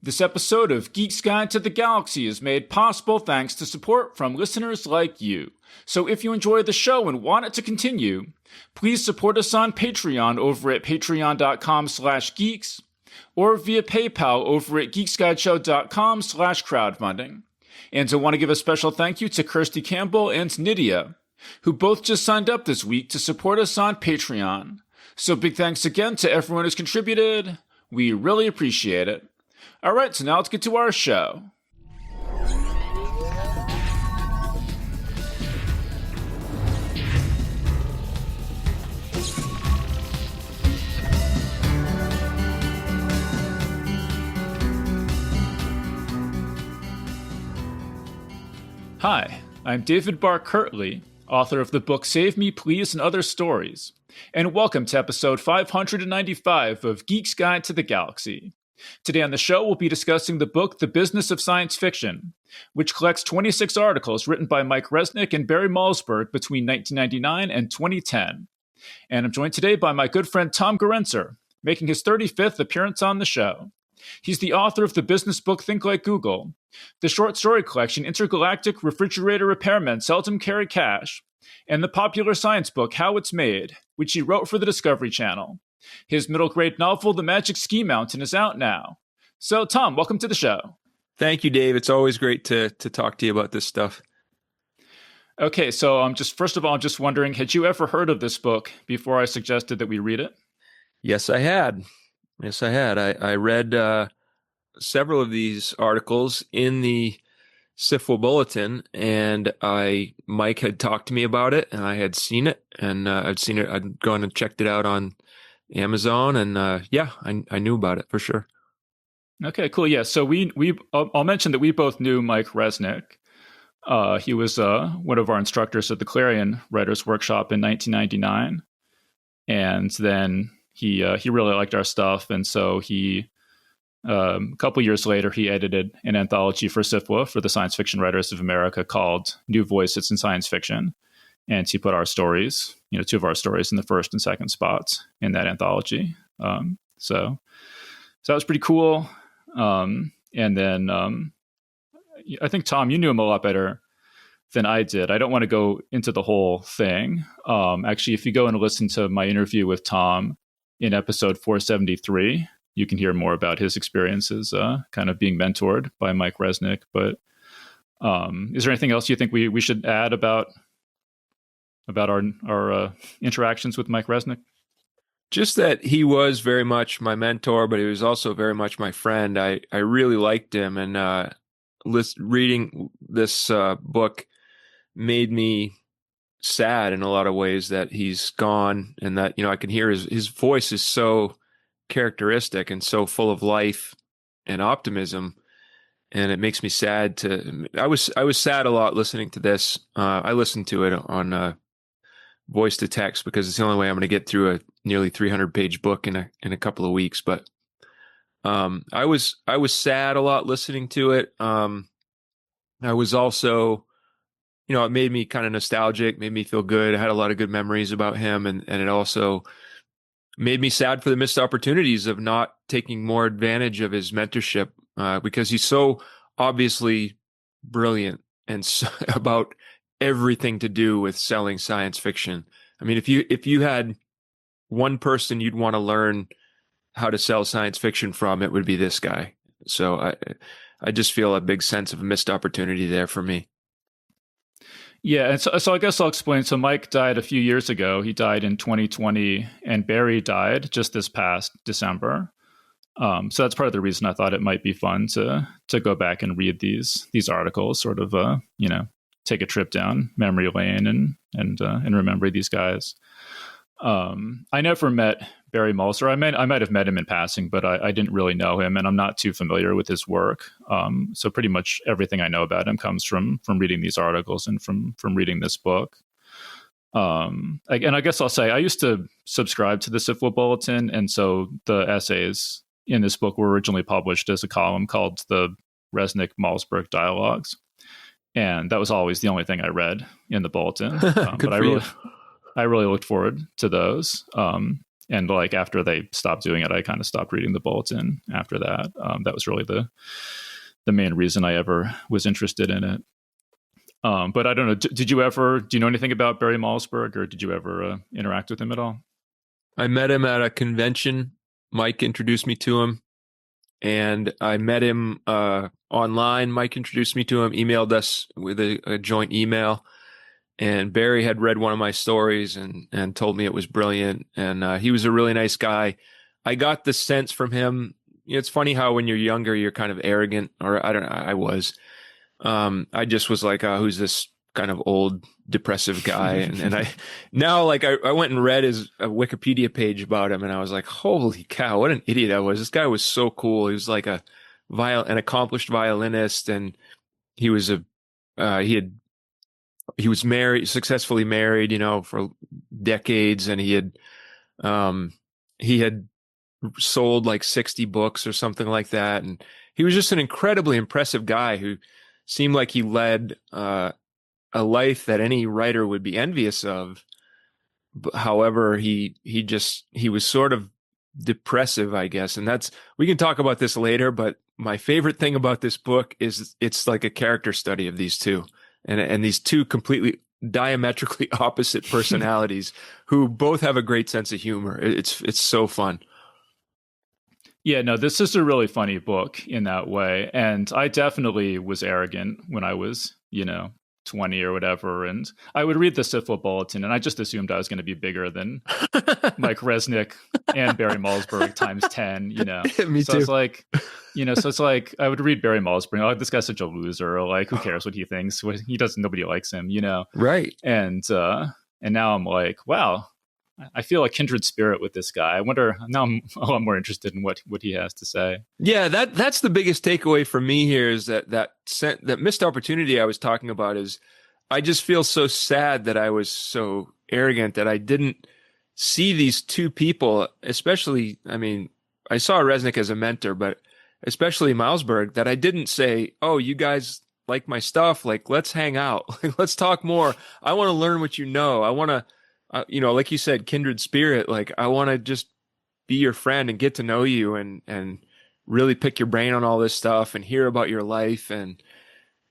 This episode of Geek's Guide to the Galaxy is made possible thanks to support from listeners like you. So if you enjoy the show and want it to continue, please support us on Patreon over at patreon.com/geeks or via PayPal over at geeksguideshow.com/crowdfunding. And I want to give a special thank you to Kirsty Campbell and Nydia, who both just signed up this week to support us on Patreon. So big thanks again to everyone who's contributed. We really appreciate it. All right, so now let's get to our show. Hi, I'm David Barr Kirtley, author of the book Save Me Please and Other Stories, and welcome to episode 595 of Geek's Guide to the Galaxy. Today on the show, we'll be discussing the book The Business of Science Fiction, which collects 26 articles written by Mike Resnick and Barry Malzberg between 1999 and 2010. And I'm joined today by my good friend Tom Gerencer, making his 35th appearance on the show. He's the author of the business book Think Like Google, the short story collection Intergalactic Refrigerator Repairmen Seldom Carry Cash, and the popular science book How It's Made, which he wrote for the Discovery Channel. His middle grade novel, The Magic Ski Mountain, is out now. So, Tom, welcome to the show. Thank you, Dave. It's always great to talk to you about this stuff. Okay, so first of all, I'm just wondering, had you ever heard of this book before I suggested that we read it? Yes, I had. I read several of these articles in the SIFWA Bulletin, and Mike had talked to me about it, and I had seen it, and I'd gone and checked it out on Amazon, and I knew about it for sure. Okay, cool. Yeah, so I'll mention that we both knew Mike Resnick. He was one of our instructors at the Clarion Writers Workshop in 1999, and then he really liked our stuff, and so he a couple years later he edited an anthology for SIFWA for the Science Fiction Writers of America called New Voices in Science Fiction. And he put our stories, two of our stories in the first and second spots in that anthology. So that was pretty cool. And then I think, Tom, you knew him a lot better than I did. I don't want to go into the whole thing. Actually, if you go and listen to my interview with Tom in episode 473, you can hear more about his experiences kind of being mentored by Mike Resnick. But is there anything else you think we should add about our interactions with Mike Resnick? Just that he was very much my mentor, but he was also very much my friend. I really liked him, and reading this book made me sad in a lot of ways that he's gone, and that I can hear his voice is so characteristic and so full of life and optimism, and it makes me sad I was sad a lot listening to this. I listened to it on voice to text because it's the only way I'm going to get through a nearly 300-page book in a couple of weeks. But I was sad a lot listening to it. I was also, it made me kind of nostalgic, made me feel good. I had a lot of good memories about him, and it also made me sad for the missed opportunities of not taking more advantage of his mentorship, because he's so obviously brilliant and about everything to do with selling science fiction. I mean, if you had one person you'd want to learn how to sell science fiction from, it would be this guy. So I just feel a big sense of a missed opportunity there for me. Yeah, and so I guess I'll explain. So Mike died a few years ago. He died in 2020, and Barry died just this past December. So that's part of the reason I thought it might be fun to go back and read these articles, sort of take a trip down memory lane and remember these guys. I never met Barry Malzer. I might have met him in passing, but I didn't really know him, and I'm not too familiar with his work. So pretty much everything I know about him comes from reading these articles and from reading this book. And I guess I'll say I used to subscribe to the SIFWA Bulletin, and so the essays in this book were originally published as a column called the Resnick-Malzberg Dialogues. And that was always the only thing I read in the bulletin. But I really looked forward to those. And like after they stopped doing it, I kind of stopped reading the bulletin after that. That was really the main reason I ever was interested in it. But I don't know. Do you know anything about Barry Malzberg, or did you ever interact with him at all? I met him at a convention. Mike introduced me to him, and I met him online. Mike introduced me to him, emailed us with a joint email, and Barry had read one of my stories and told me it was brilliant, and he was a really nice guy. I got the sense from him. It's funny how when you're younger, you're kind of arrogant, or I don't know, I was. I just was like, who's this kind of old depressive guy? And I now like I went and read his Wikipedia page about him, and I was like, holy cow, what an idiot I was. This guy was so cool. He was like an accomplished violinist, and he was he was married, successfully married, for decades, and he had sold like 60 books or something like that, and he was just an incredibly impressive guy who seemed like he led a life that any writer would be envious of. But, however, he was sort of depressive, I guess. And we can talk about this later, but my favorite thing about this book is it's like a character study of these two and these two completely diametrically opposite personalities who both have a great sense of humor. It's so fun. Yeah, no, this is a really funny book in that way. And I definitely was arrogant when I was, 20 or whatever. And I would read the Syphil Bulletin, and I just assumed I was going to be bigger than Mike Resnick and Barry Malzberg times 10, Me so too. it's like, so it's like I would read Barry Malzberg. Oh, this guy's such a loser. Or like, who cares what he thinks? Nobody likes him, Right. And now I'm like, wow, I feel a kindred spirit with this guy. I wonder, now I'm a lot more interested in what he has to say. Yeah, that's the biggest takeaway for me here is that missed opportunity I was talking about is I just feel so sad that I was so arrogant that I didn't see these two people, especially, I mean, I saw Resnick as a mentor, but especially Malzberg, that I didn't say, oh, you guys like my stuff, like let's hang out, like let's talk more. I want to learn what you know. I want to like you said, kindred spirit. Like I want to just be your friend and get to know you and really pick your brain on all this stuff and hear about your life. And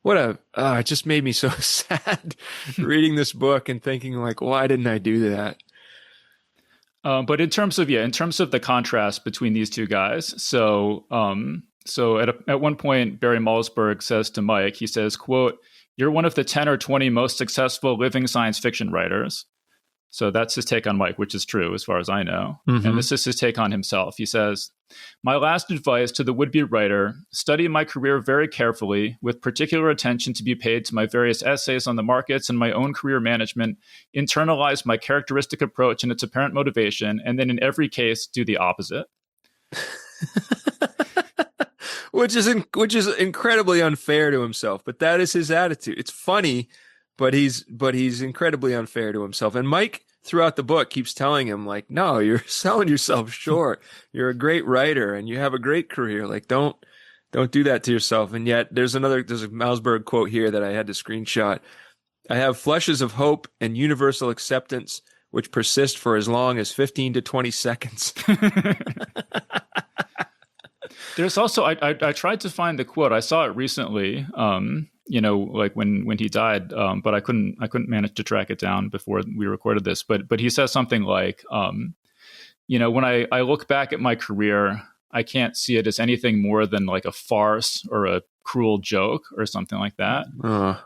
it just made me so sad reading this book and thinking like, why didn't I do that? But in terms of the contrast between these two guys, so at one point, Barry Malzberg says to Mike, he says, quote, "You're one of the 10 or 20 most successful living science fiction writers." So that's his take on Mike, which is true as far as I know. Mm-hmm. And this is his take on himself. He says, "My last advice to the would-be writer, study my career very carefully, with particular attention to be paid to my various essays on the markets and my own career management, internalize my characteristic approach and its apparent motivation, and then in every case, do the opposite." which is incredibly unfair to himself, but that is his attitude. It's funny, but he's incredibly unfair to himself. And Mike, throughout the book, keeps telling him, like, no, you're selling yourself short. You're a great writer and you have a great career. Like, don't do that to yourself. And yet there's a Malzberg quote here that I had to screenshot. "I have flushes of hope and universal acceptance, which persist for as long as 15 to 20 seconds. There's also, I tried to find the quote. I saw it recently, like when he died, but I couldn't manage to track it down before we recorded this. But he says something like, when I look back at my career, I can't see it as anything more than like a farce or a cruel joke or something like that.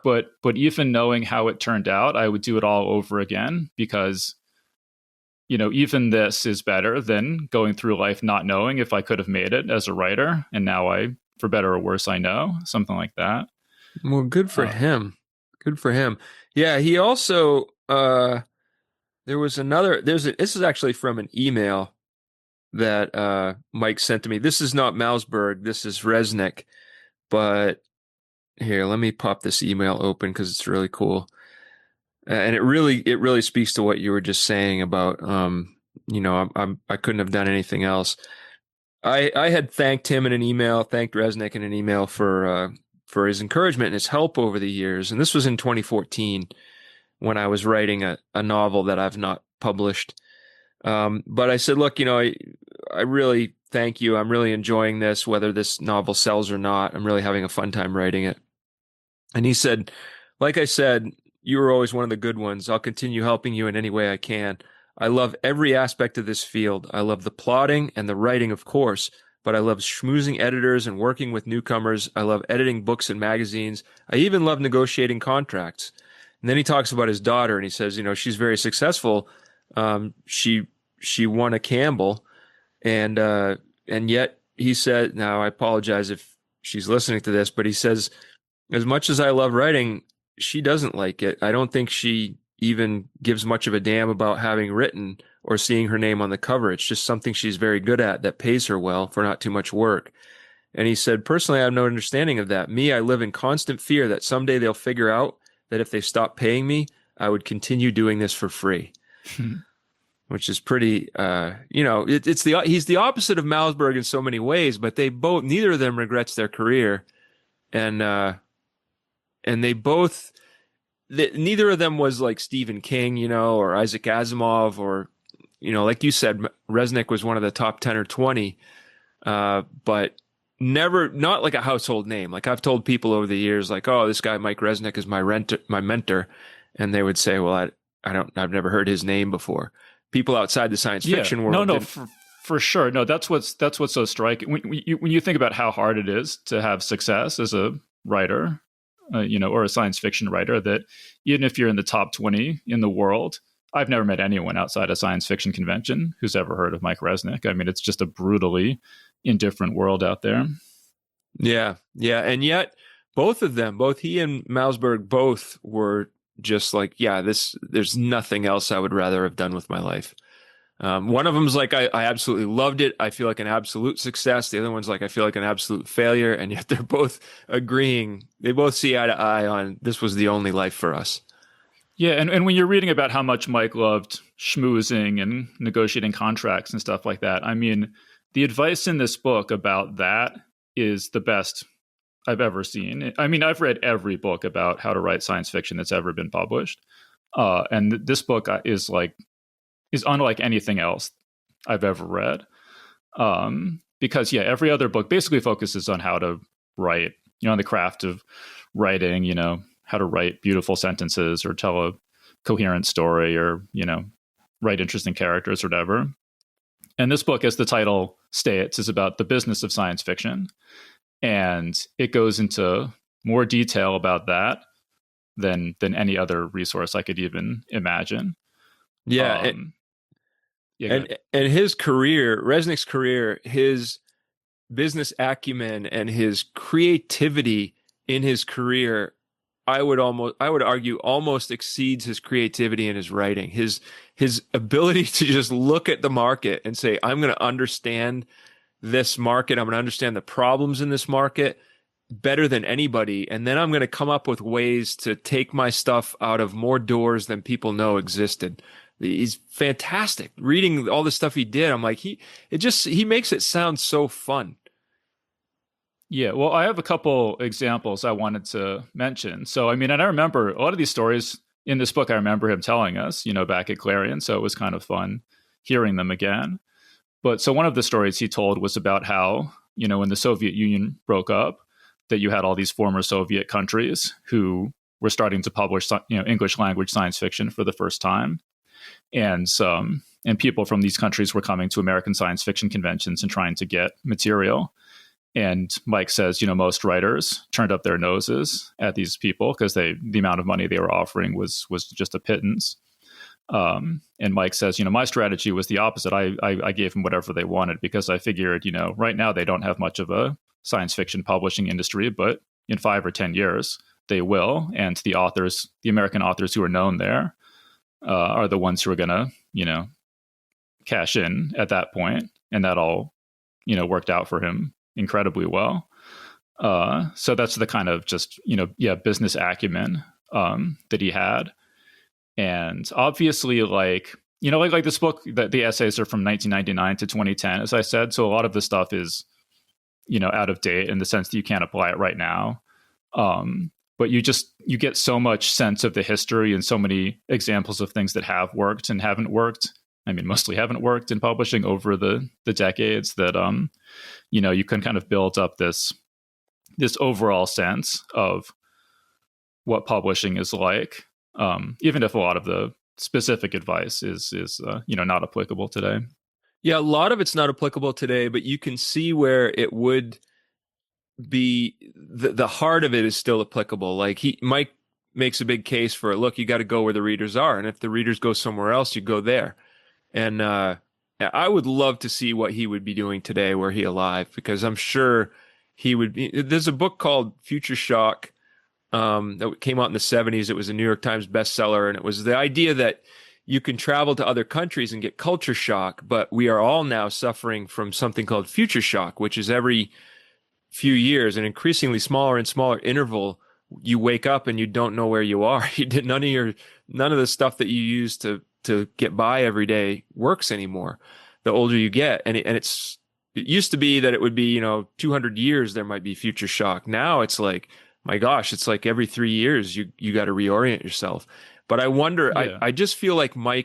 But even knowing how it turned out, I would do it all over again because, even this is better than going through life not knowing if I could have made it as a writer. And now for better or worse, I know, something like that. Well, good for him. Good for him. Yeah, he also, this is actually from an email that Mike sent to me. This is not Malzberg, this is Resnick. But here, let me pop this email open because it's really cool. And it really speaks to what you were just saying about, I couldn't have done anything else. I had thanked him in an email, thanked Resnick in an email for his encouragement and his help over the years. And this was in 2014 when I was writing a novel that I've not published. But I said, look, I really thank you. I'm really enjoying this, whether this novel sells or not. I'm really having a fun time writing it. And he said, like I said, you were always one of the good ones. I'll continue helping you in any way I can. I love every aspect of this field. I love the plotting and the writing, of course, but I love schmoozing editors and working with newcomers. I love editing books and magazines. I even love negotiating contracts. And then he talks about his daughter, and he says, she's very successful. She won a Campbell, and yet he said, now I apologize if she's listening to this, but he says, as much as I love writing, she doesn't like it. I don't think she even gives much of a damn about having written or seeing her name on the cover. It's just something she's very good at that pays her well for not too much work. And he said, personally, I have no understanding of that. Me, I live in constant fear that someday they'll figure out that if they stop paying me, I would continue doing this for free. Which is pretty, he's the opposite of Malzberg in so many ways, but neither of them regrets their career. And they both, neither of them was like Stephen King, or Isaac Asimov, or, like you said, Resnick was one of the top 10 or 20, but not like a household name. Like I've told people over the years, like, oh, this guy, Mike Resnick, is my mentor. And they would say, well, I've never heard his name before. People outside the science fiction world. No, for sure. No, that's what's so striking. When you think about how hard it is to have success as a writer, or a science fiction writer, that even if you're in the top 20 in the world, I've never met anyone outside a science fiction convention who's ever heard of Mike Resnick. I mean, it's just a brutally indifferent world out there. Yeah. Yeah. And yet both of them, both he and Malzberg, both were just like, yeah, there's nothing else I would rather have done with my life. One of them's like, I absolutely loved it. I feel like an absolute success. The other one's like, I feel like an absolute failure. And yet they're both agreeing. They both see eye to eye on this was the only life for us. Yeah. And when you're reading about how much Mike loved schmoozing and negotiating contracts and stuff like that, I mean, the advice in this book about that is the best I've ever seen. I mean, I've read every book about how to write science fiction that's ever been published. And this book is unlike anything else I've ever read. Because every other book basically focuses on how to write, on the craft of writing, how to write beautiful sentences or tell a coherent story or, write interesting characters or whatever. And this book, as the title states, is about the business of science fiction. And it goes into more detail about that than any other resource I could even imagine. Yeah. And his career, Resnick's career, his business acumen and his creativity in his career, I would argue almost exceeds his creativity in his writing. His ability to just look at the market and say, I'm going to understand this market. I'm going to understand the problems in this market better than anybody. And then I'm going to come up with ways to take my stuff out of more doors than people know existed. He's fantastic. Reading all the stuff he did, I'm like, he makes it sound so fun. Yeah, well, I have a couple examples I wanted to mention. So, I mean, and I remember a lot of these stories in this book, I remember him telling us, back at Clarion. So it was kind of fun hearing them again. But so one of the stories he told was about how, when the Soviet Union broke up, that you had all these former Soviet countries who were starting to publish, English language science fiction for the first time. And people from these countries were coming to American science fiction conventions and trying to get material. And Mike says, most writers turned up their noses at these people because the amount of money they were offering was just a pittance. And Mike says, my strategy was the opposite. I gave them whatever they wanted because I figured, right now they don't have much of a science fiction publishing industry, but in 5 or 10 years they will. And the American authors who are known there are the ones who are going to, cash in at that point. And that all, worked out for him incredibly well. So that's the kind of just, business acumen that he had. And obviously, like this book, the essays are from 1999 to 2010, as I said. So a lot of the stuff is, out of date in the sense that you can't apply it right now. But you get so much sense of the history and so many examples of things that have worked and haven't worked I mean, mostly haven't worked in publishing over the decades, that you can kind of build up this overall sense of what publishing is like, even if a lot of the specific advice is not applicable today. Yeah, a lot of it's not applicable today, but you can see where it would be. The heart of it is still applicable. Like Mike makes a big case for, look, you got to go where the readers are, and if the readers go somewhere else, you go there. And I would love to see what he would be doing today were he alive, because I'm sure he would be. There's a book called Future Shock that came out in the 70s. It was a New York Times bestseller, and it was the idea that you can travel to other countries and get culture shock, but we are all now suffering from something called future shock, which is every few years, an increasingly smaller and smaller interval, you wake up and you don't know where you are. You did none of the stuff that you use to get by every day works anymore. The older you get, and it used to be that it would be 200 years there might be future shock. Now it's like, my gosh, it's like every 3 years you got to reorient yourself. But I wonder, yeah. I just feel like I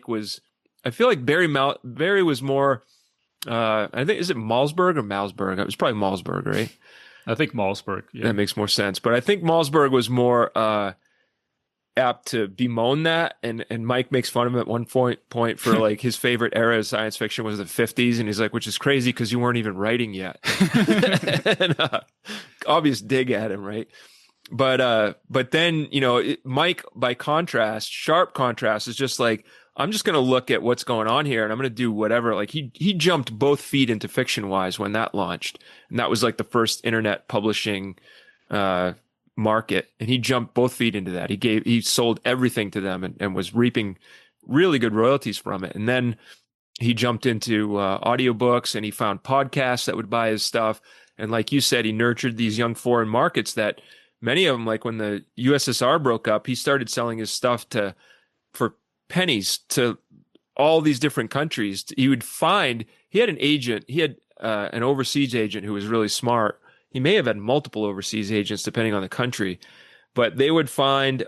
feel like Barry was more, I think, is it Malzberg or Malzberg? It was probably Malzberg, right? I think Malzberg. Yeah. That makes more sense. But I think Malzberg was more apt to bemoan that. And Mike makes fun of him at one point for like his favorite era of science fiction was the 50s. And he's like, which is crazy because you weren't even writing yet. And, obvious dig at him, right? But then, Mike, by contrast, sharp contrast, is just like, I'm just going to look at what's going on here and I'm going to do whatever. Like he jumped both feet into Fiction-Wise when that launched. And that was like the first internet publishing, market. And he jumped both feet into that. He sold everything to them and was reaping really good royalties from it. And then he jumped into, audiobooks, and he found podcasts that would buy his stuff. And like you said, he nurtured these young foreign markets that, many of them, like when the USSR broke up, he started selling his stuff for pennies to all these different countries. He had an agent. He had an overseas agent who was really smart. He may have had multiple overseas agents depending on the country, but they would find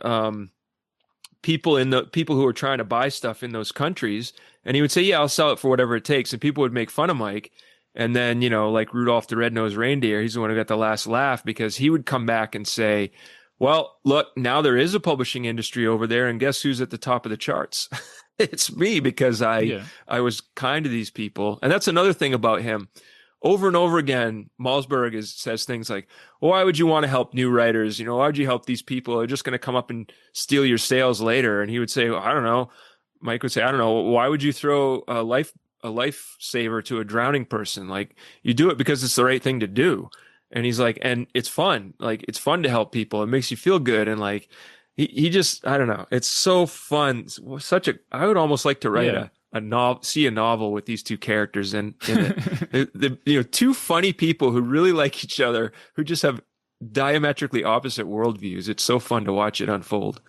people who were trying to buy stuff in those countries, and he would say, "Yeah, I'll sell it for whatever it takes." And people would make fun of Mike. And then, like Rudolph the Red-Nosed Reindeer, he's the one who got the last laugh, because he would come back and say, well, look, now there is a publishing industry over there, and guess who's at the top of the charts? It's me, because I was kind to these people. And that's another thing about him. Over and over again, Malzberg says things like, why would you want to help new writers? Why would you help these people? They're just going to come up and steal your sales later. And he would say, well, I don't know. Mike would say, I don't know. Why would you throw a lifesaver to a drowning person? Like, you do it because it's the right thing to do. And he's like, and it's fun. Like, it's fun to help people. It makes you feel good. And like, he just, I don't know. It's so fun. I would almost like to write a novel with these two characters in it. Two funny people who really like each other, who just have diametrically opposite worldviews. It's so fun to watch it unfold.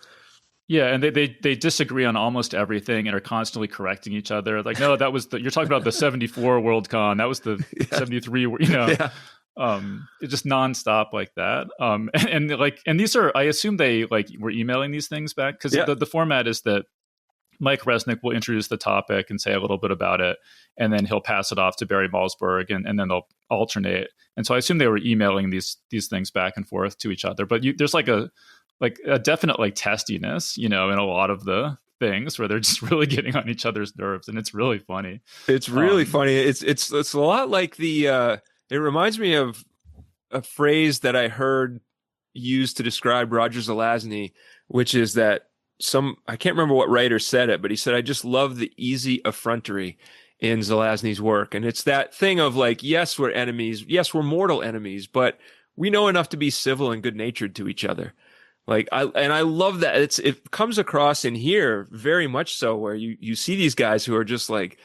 Yeah, and they disagree on almost everything and are constantly correcting each other. Like, no, that was you're talking about the 74 Worldcon. That was the 73. Yeah. It's just nonstop like that. And these are, I assume they were emailing these things back, because the format is that Mike Resnick will introduce the topic and say a little bit about it, and then he'll pass it off to Barry Malzberg, and then they'll alternate. And so I assume they were emailing these things back and forth to each other. But there's a definite testiness, in a lot of the things where they're just really getting on each other's nerves, and it's really funny. It's really funny. It's a lot like it reminds me of a phrase that I heard used to describe Roger Zelazny, which is that I can't remember what writer said it, but he said, I just love the easy effrontery in Zelazny's work. And it's that thing of like, yes, we're enemies. Yes, we're mortal enemies, but we know enough to be civil and good natured to each other. Like, I love that. It comes across in here very much so, where you see these guys who are just like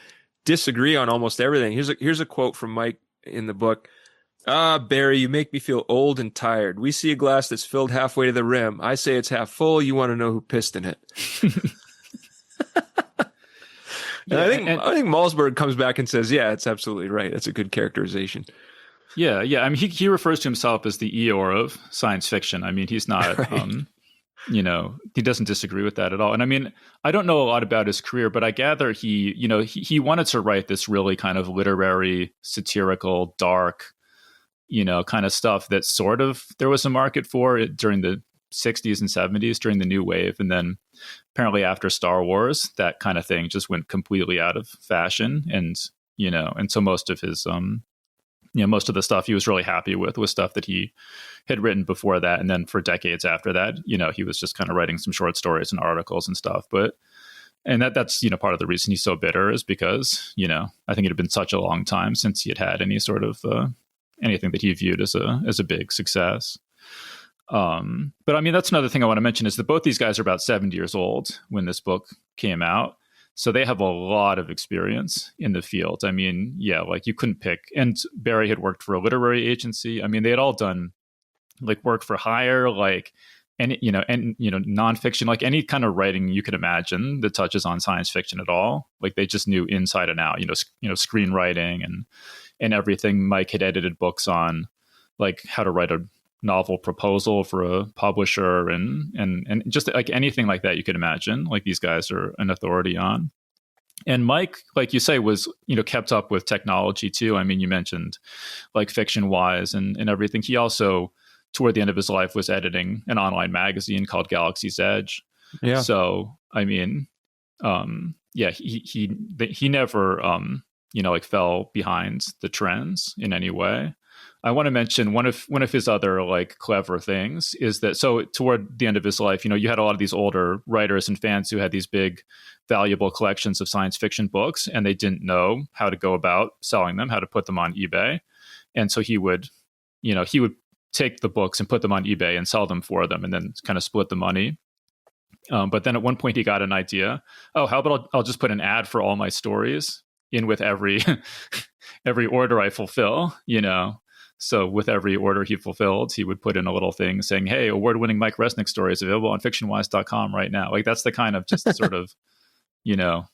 disagree on almost everything. Here's a quote from Mike in the book. Barry, you make me feel old and tired. We see a glass that's filled halfway to the rim. I say it's half full. You want to know who pissed in it. I think Malzberg comes back and says, yeah, it's absolutely right. That's a good characterization. Yeah. I mean, he refers to himself as the Eeyore of science fiction. I mean, he's not, right. he doesn't disagree with that at all. And I mean, I don't know a lot about his career, but I gather he wanted to write this really kind of literary, satirical, dark, kind of stuff that sort of there was a market for it during the 60s and 70s during the new wave. And then apparently after Star Wars, that kind of thing just went completely out of fashion. And so most of his, most of the stuff he was really happy with was stuff that he had written before that. And then for decades after that, he was just kind of writing some short stories and articles and stuff. And that's, part of the reason he's so bitter is because, I think it had been such a long time since he had any sort of, anything that he viewed as a big success. But I mean, that's another thing I want to mention is that both these guys are about 70 years old when this book came out. So they have a lot of experience in the field. I mean, yeah, like you couldn't pick. And Barry had worked for a literary agency. I mean, they had all done like work for hire, like nonfiction, like any kind of writing you could imagine that touches on science fiction at all. Like they just knew inside and out, screenwriting and everything. Mike had edited books on like how to write a novel proposal for a publisher and just like anything like that you could imagine, like these guys are an authority on. And Mike, like you say, was kept up with technology too. I mean, you mentioned like Fiction Wise and everything. He also, toward the end of his life, was editing an online magazine called Galaxy's Edge. Yeah. So I mean, he never like fell behind the trends in any way. I want to mention one of his other like clever things is that so toward the end of his life, you had a lot of these older writers and fans who had these big, valuable collections of science fiction books, and they didn't know how to go about selling them, how to put them on eBay, and so he would take the books and put them on eBay and sell them for them, and then kind of split the money. But then at one point he got an idea. Oh, how about I'll just put an ad for all my stories in with every every order I fulfill, So with every order he fulfilled, he would put in a little thing saying, hey, award-winning Mike Resnick story is available on fictionwise.com right now. Like that's the kind of just sort of,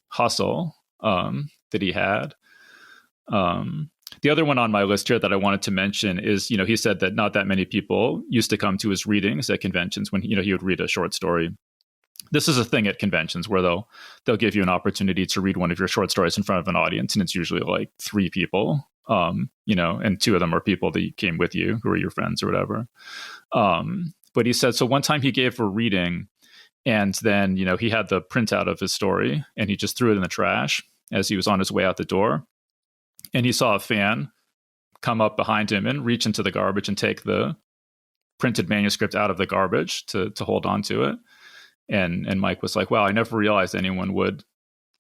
hustle that he had. The other one on my list here that I wanted to mention is, he said that not that many people used to come to his readings at conventions when, he would read a short story. This is a thing at conventions where they'll give you an opportunity to read one of your short stories in front of an audience, and it's usually like 3 people. And 2 of them are people that came with you who are your friends or whatever. But he said, so one time he gave a reading and then, he had the printout of his story and he just threw it in the trash as he was on his way out the door. And he saw a fan come up behind him and reach into the garbage and take the printed manuscript out of the garbage to hold on to it. And Mike was like, wow, I never realized anyone would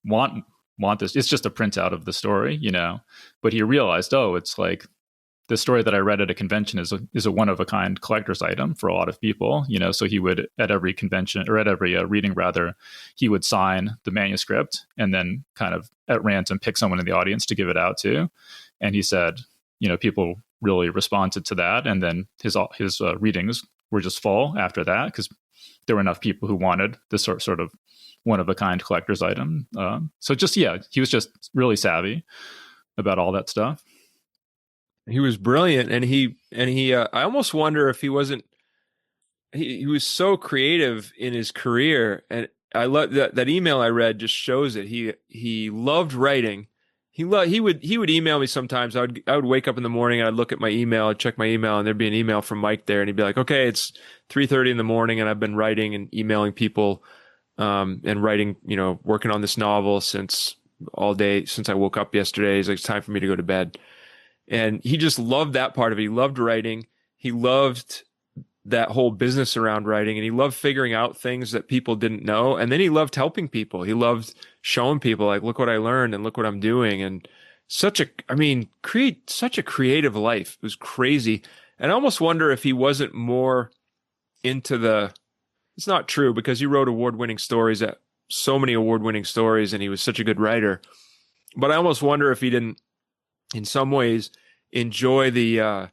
want this. It's just a printout of the story, but he realized, it's like the story that I read at a convention is a one of a kind collector's item for a lot of people, so he would at every convention or at every reading rather, he would sign the manuscript and then kind of at random pick someone in the audience to give it out to. And he said, people really responded to that. And then his readings were just full after that because there were enough people who wanted this sort of one of a kind collector's item. So just, he was just really savvy about all that stuff. He was brilliant. And I almost wonder if he wasn't, he was so creative in his career. And I love that email I read just shows it. He loved writing. He would email me sometimes. I would wake up in the morning and I'd look at my email, I'd check my email, and there'd be an email from Mike there, and he'd be like, "Okay, it's 3:30 in the morning, and I've been writing and emailing people, and writing, working on this novel since all day since I woke up yesterday. It's like, it's time for me to go to bed." And he just loved that part of it. He loved writing. He loved that whole business around writing, and he loved figuring out things that people didn't know. And then he loved helping people. He loved showing people like, look what I learned and look what I'm doing. And create such a creative life. It was crazy. And I almost wonder if he wasn't more into it's not true because he wrote award-winning stories, so many award-winning stories, and he was such a good writer. But I almost wonder if he didn't, in some ways, enjoy the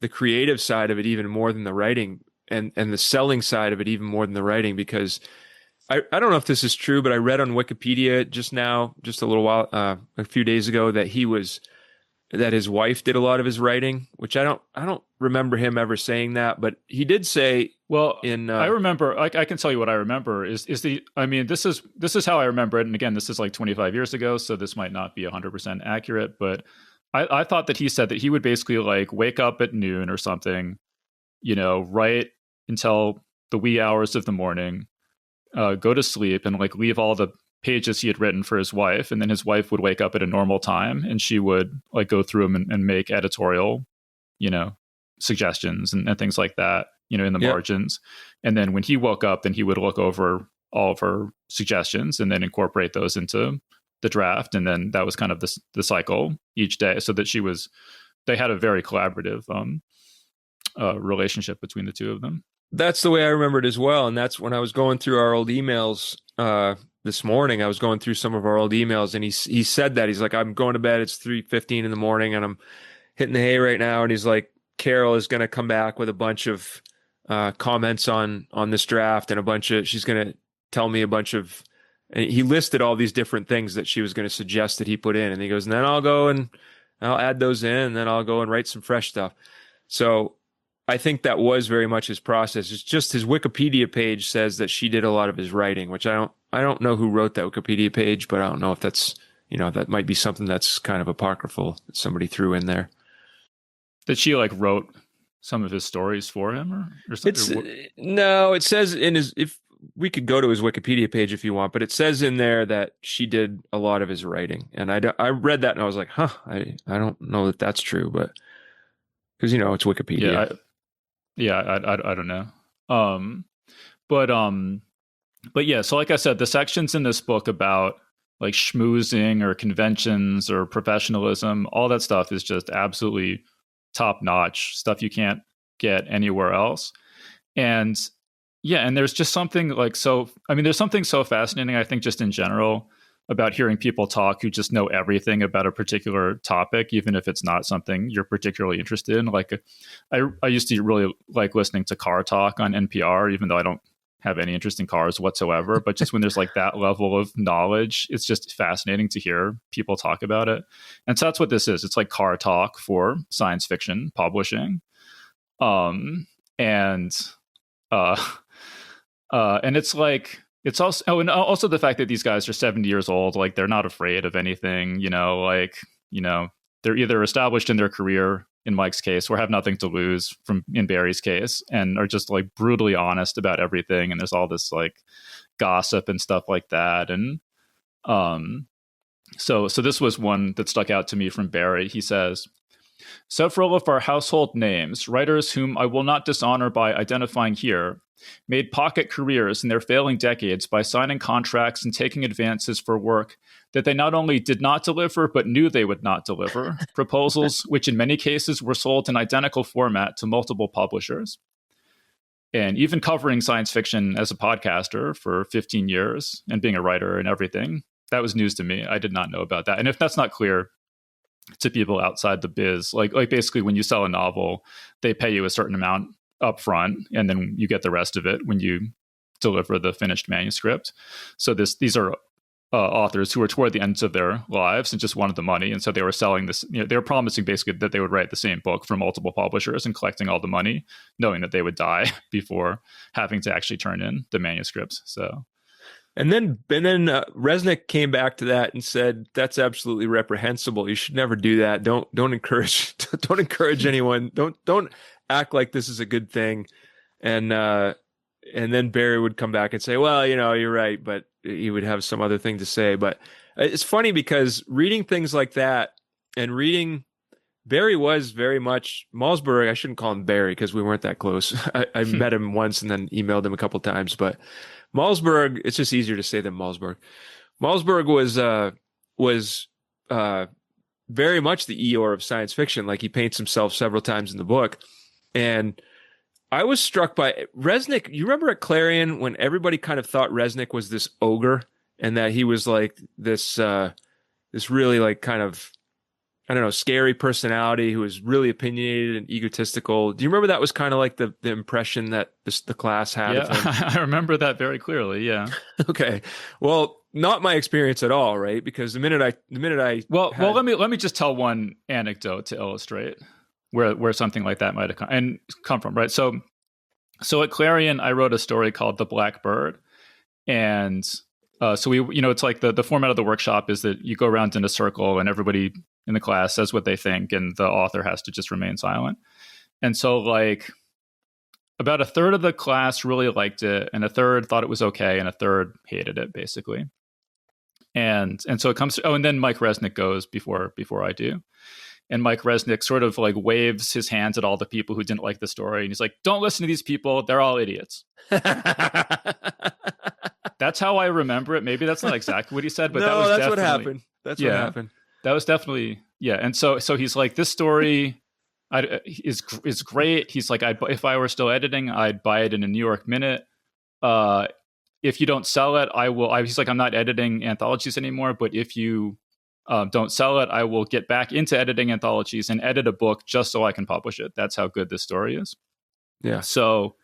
creative side of it even more than the writing, and the selling side of it even more than the writing, because I don't know if this is true, but I read on Wikipedia just a little while, a few days ago, that he was that his wife did a lot of his writing, which I don't remember him ever saying that, but he did say Well, in I remember. I can tell you what I remember is the. I mean, this is how I remember it. And again, this is like 25 years ago, so this might not be 100% accurate. But I thought that he said that he would basically like wake up at noon or something, write until the wee hours of the morning, go to sleep, and like leave all the pages he had written for his wife, and then his wife would wake up at a normal time, and she would like go through them and make editorial, you know, suggestions and things like that, in the Yep. margins. And then when he woke up, then he would look over all of her suggestions and then incorporate those into the draft. And then that was kind of the cycle each day, so that they had a very collaborative relationship between the two of them. That's the way I remember it as well. And that's when I was going through our old emails this morning. I was going through some of our old emails, and he said that he's like, I'm going to bed. It's 3:15 in the morning, and I'm hitting the hay right now. And he's like, Carol is going to come back with a bunch of comments on this draft, and she's going to tell me a bunch of. And he listed all these different things that she was going to suggest that he put in, and he goes, and then I'll go and I'll add those in, and then I'll go and write some fresh stuff. So I think that was very much his process. It's just his Wikipedia page says that she did a lot of his writing, which I don't know who wrote that Wikipedia page, but I don't know if that's, that might be something that's kind of apocryphal that somebody threw in there. That she like wrote some of his stories for him or something? No, it says if we could go to his Wikipedia page if you want, but it says in there that she did a lot of his writing. And I read that and I was like, I don't know that that's true, but because, it's Wikipedia. I don't know. But yeah, so like I said, the sections in this book about like schmoozing or conventions or professionalism, all that stuff is just absolutely top notch stuff you can't get anywhere else. And yeah, and there's just something like there's something so fascinating, I think, just in general about hearing people talk who just know everything about a particular topic, even if it's not something you're particularly interested in. Like I used to really like listening to car talk on NPR, even though I don't have any interest in cars whatsoever. But just when there's like that level of knowledge, it's just fascinating to hear people talk about it. And so that's what this is. It's like car talk for science fiction publishing. And it's like, it's also, and also the fact that these guys are 70 years old, like they're not afraid of anything, they're either established in their career in Mike's case or have nothing to lose in Barry's case, and are just like brutally honest about everything. And there's all this like gossip and stuff like that. And so this was one that stuck out to me from Barry. He says, several of our household names, writers whom I will not dishonor by identifying here, made pocket careers in their failing decades by signing contracts and taking advances for work that they not only did not deliver, but knew they would not deliver, proposals which in many cases were sold in identical format to multiple publishers. And even covering science fiction as a podcaster for 15 years and being a writer and everything, that was news to me. I did not know about that. And if that's not clear to people outside the biz, like basically when you sell a novel, they pay you a certain amount up front, and then you get the rest of it when you deliver the finished manuscript. So these are authors who were toward the ends of their lives and just wanted the money, and so they were selling this. They were promising basically that they would write the same book for multiple publishers and collecting all the money, knowing that they would die before having to actually turn in the manuscripts. So. And then Resnick came back to that and said, that's absolutely reprehensible. You should never do that. Don't encourage anyone. Don't act like this is a good thing. And then Barry would come back and say, well, you're right, but he would have some other thing to say. But it's funny because reading things like that and reading, Barry was very much Malzberg. I shouldn't call him Barry because we weren't that close. I met him once and then emailed him a couple times, but Malzberg, it's just easier to say than Malzberg. Malzberg was very much the Eeyore of science fiction. Like he paints himself several times in the book. And I was struck by Resnick. You remember at Clarion when everybody kind of thought Resnick was this ogre and that he was like this really like kind of, I don't know, scary personality who was really opinionated and egotistical. Do you remember that was kind of like the impression that the class had of him? I remember that very clearly, yeah. Okay. Well, not my experience at all, right? Because the minute I Well, had let me just tell one anecdote to illustrate where something like that might have come from, right? So at Clarion, I wrote a story called The Black Bird, and so it's like the format of the workshop is that you go around in a circle and everybody in the class says what they think, and the author has to just remain silent. And so like about a third of the class really liked it, and a third thought it was okay, and a third hated it, basically. And so it comes. Oh, and then Mike Resnick goes before I do, and Mike Resnick sort of like waves his hands at all the people who didn't like the story, and he's like, "Don't listen to these people; they're all idiots." That's how I remember it. Maybe that's not exactly what he said, but no, that was that's definitely what happened. That's what happened. That was definitely And so he's like, this story is great. He's like, if I were still editing, I'd buy it in a New York Minute. If you don't sell it, I will. He's like, I'm not editing anthologies anymore, but if you don't sell it, I will get back into editing anthologies and edit a book just so I can publish it. That's how good this story is. Yeah. So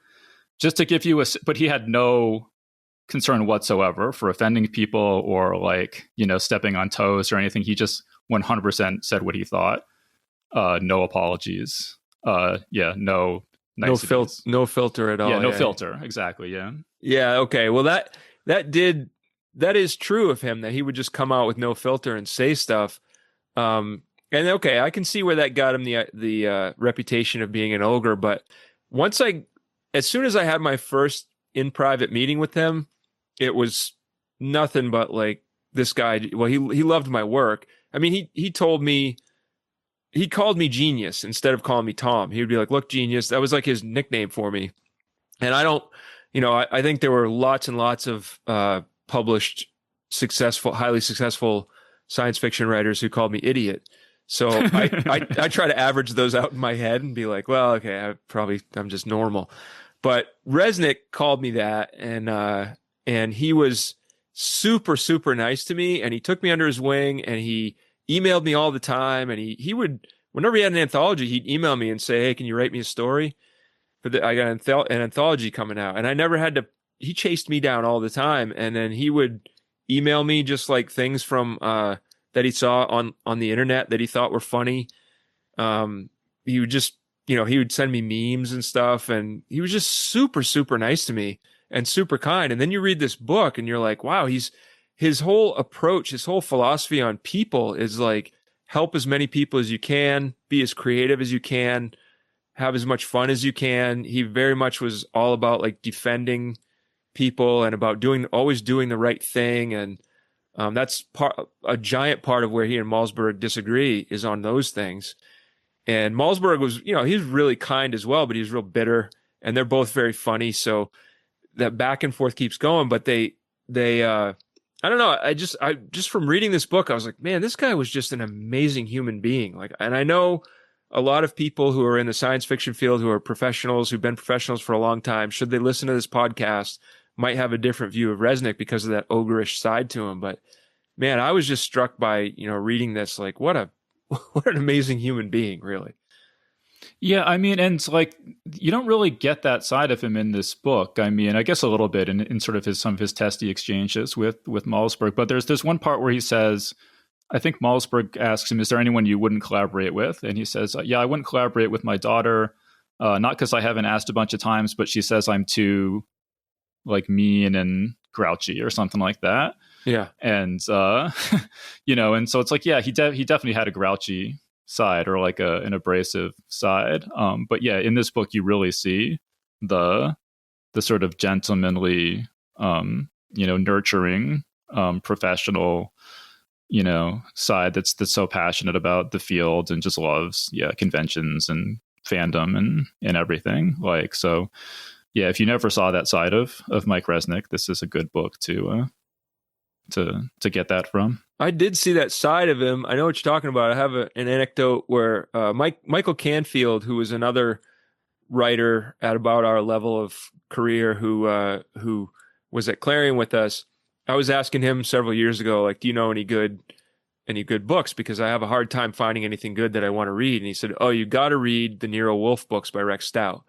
just to give you but he had no concern whatsoever for offending people or like, stepping on toes or anything. He just 100% said what he thought. No apologies. No niceties. No filter at all. Yeah, no filter. Exactly. Yeah. Yeah. Okay. Well, that is true of him, that he would just come out with no filter and say stuff. And okay, I can see where that got him the reputation of being an ogre. But as soon as I had my first in private meeting with him, it was nothing but like, this guy. Well, he loved my work. I mean, he told me, he called me genius instead of calling me Tom. He would be like, "Look, genius." That was like his nickname for me. And I think there were lots and lots of published, highly successful science fiction writers who called me idiot. So I try to average those out in my head and be like, well, okay, I'm just normal. But Resnick called me that, and he was super, super nice to me, and he took me under his wing, and he emailed me all the time, and he would, whenever he had an anthology, he'd email me and say, "Hey, can you write me a story? I got an anthology coming out." And I never had to. He chased me down all the time, and then he would email me just like things from that he saw on the internet that he thought were funny. He would just, he would send me memes and stuff, and he was just super, super nice to me and super kind. And then you read this book and you're like, wow, his whole approach, his whole philosophy on people is like, help as many people as you can, be as creative as you can, have as much fun as you can. He very much was all about like defending people and about always doing the right thing. And that's a giant part of where he and Malzberg disagree, is on those things. And Malzberg was, he's really kind as well, but he's real bitter, and they're both very funny. So that back and forth keeps going, but they I don't know. I just from reading this book, I was like, man, this guy was just an amazing human being. Like, and I know a lot of people who are in the science fiction field, who are professionals, who've been professionals for a long time, should they listen to this podcast, might have a different view of Resnick because of that ogreish side to him. But man, I was just struck by, reading this, like, what an amazing human being, really. Yeah, I mean, and like, you don't really get that side of him in this book. I mean, I guess a little bit in sort of some of his testy exchanges with Malzberg. But there's one part where he says, I think Malzberg asks him, "Is there anyone you wouldn't collaborate with?" And he says, "Yeah, I wouldn't collaborate with my daughter, not because I haven't asked a bunch of times, but she says I'm too like mean and grouchy or something like that." Yeah, and and so it's like, yeah, he definitely had a grouchy side, or like an abrasive side. But yeah, in this book, you really see the sort of gentlemanly, nurturing, professional, side that's so passionate about the field and just loves, conventions and fandom and everything. Like, so yeah, if you never saw that side of Mike Resnick, this is a good book to get that from. I did see that side of him. I know what you're talking about. I have an anecdote where Michael Canfield, who was another writer at about our level of career, who was at Clarion with us, I was asking him several years ago, like, do you know any good books? Because I have a hard time finding anything good that I want to read. And he said, "Oh, you got to read the Nero Wolfe books by Rex Stout."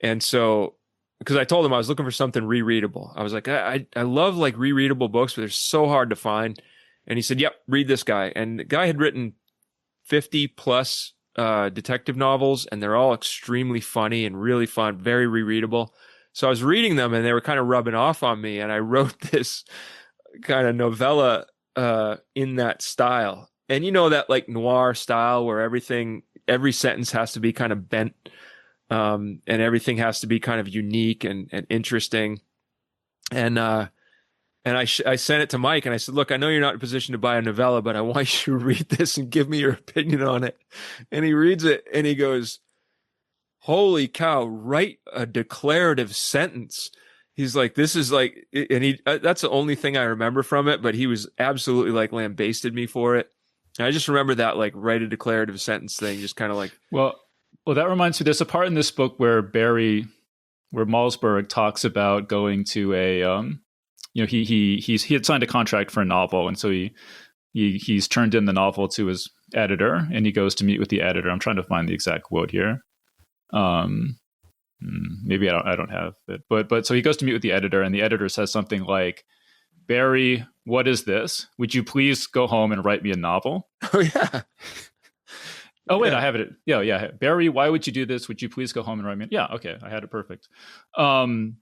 And so because I told him I was looking for something rereadable. I was like, I love like rereadable books, but they're so hard to find. And he said, "Yep, read this guy." And the guy had written 50 plus detective novels, and they're all extremely funny and really fun, very rereadable. So I was reading them, and they were kind of rubbing off on me. And I wrote this kind of novella in that style. And you know that like noir style where every sentence has to be kind of bent, and everything has to be kind of unique and interesting. And I sent it to Mike, and I said, "Look, I know you're not in a position to buy a novella, but I want you to read this and give me your opinion on it." And he reads it, and he goes, "Holy cow, write a declarative sentence." He's like, "This is like," and that's the only thing I remember from it, but he was absolutely like lambasted me for it. And I just remember that like write a declarative sentence thing, just kind of like. Well, that reminds me, there's a part in this book where Malzberg talks about going to a, he had signed a contract for a novel, and so he's turned in the novel to his editor, and he goes to meet with the editor. I'm trying to find the exact quote here. Maybe I don't have it, but so he goes to meet with the editor, and the editor says something like, "Barry, what is this? Would you please go home and write me a novel?" Oh yeah. Oh wait, I have it. Yeah. Barry, why would you do this? Would you please go home and write me? Yeah, okay, I had it perfect. And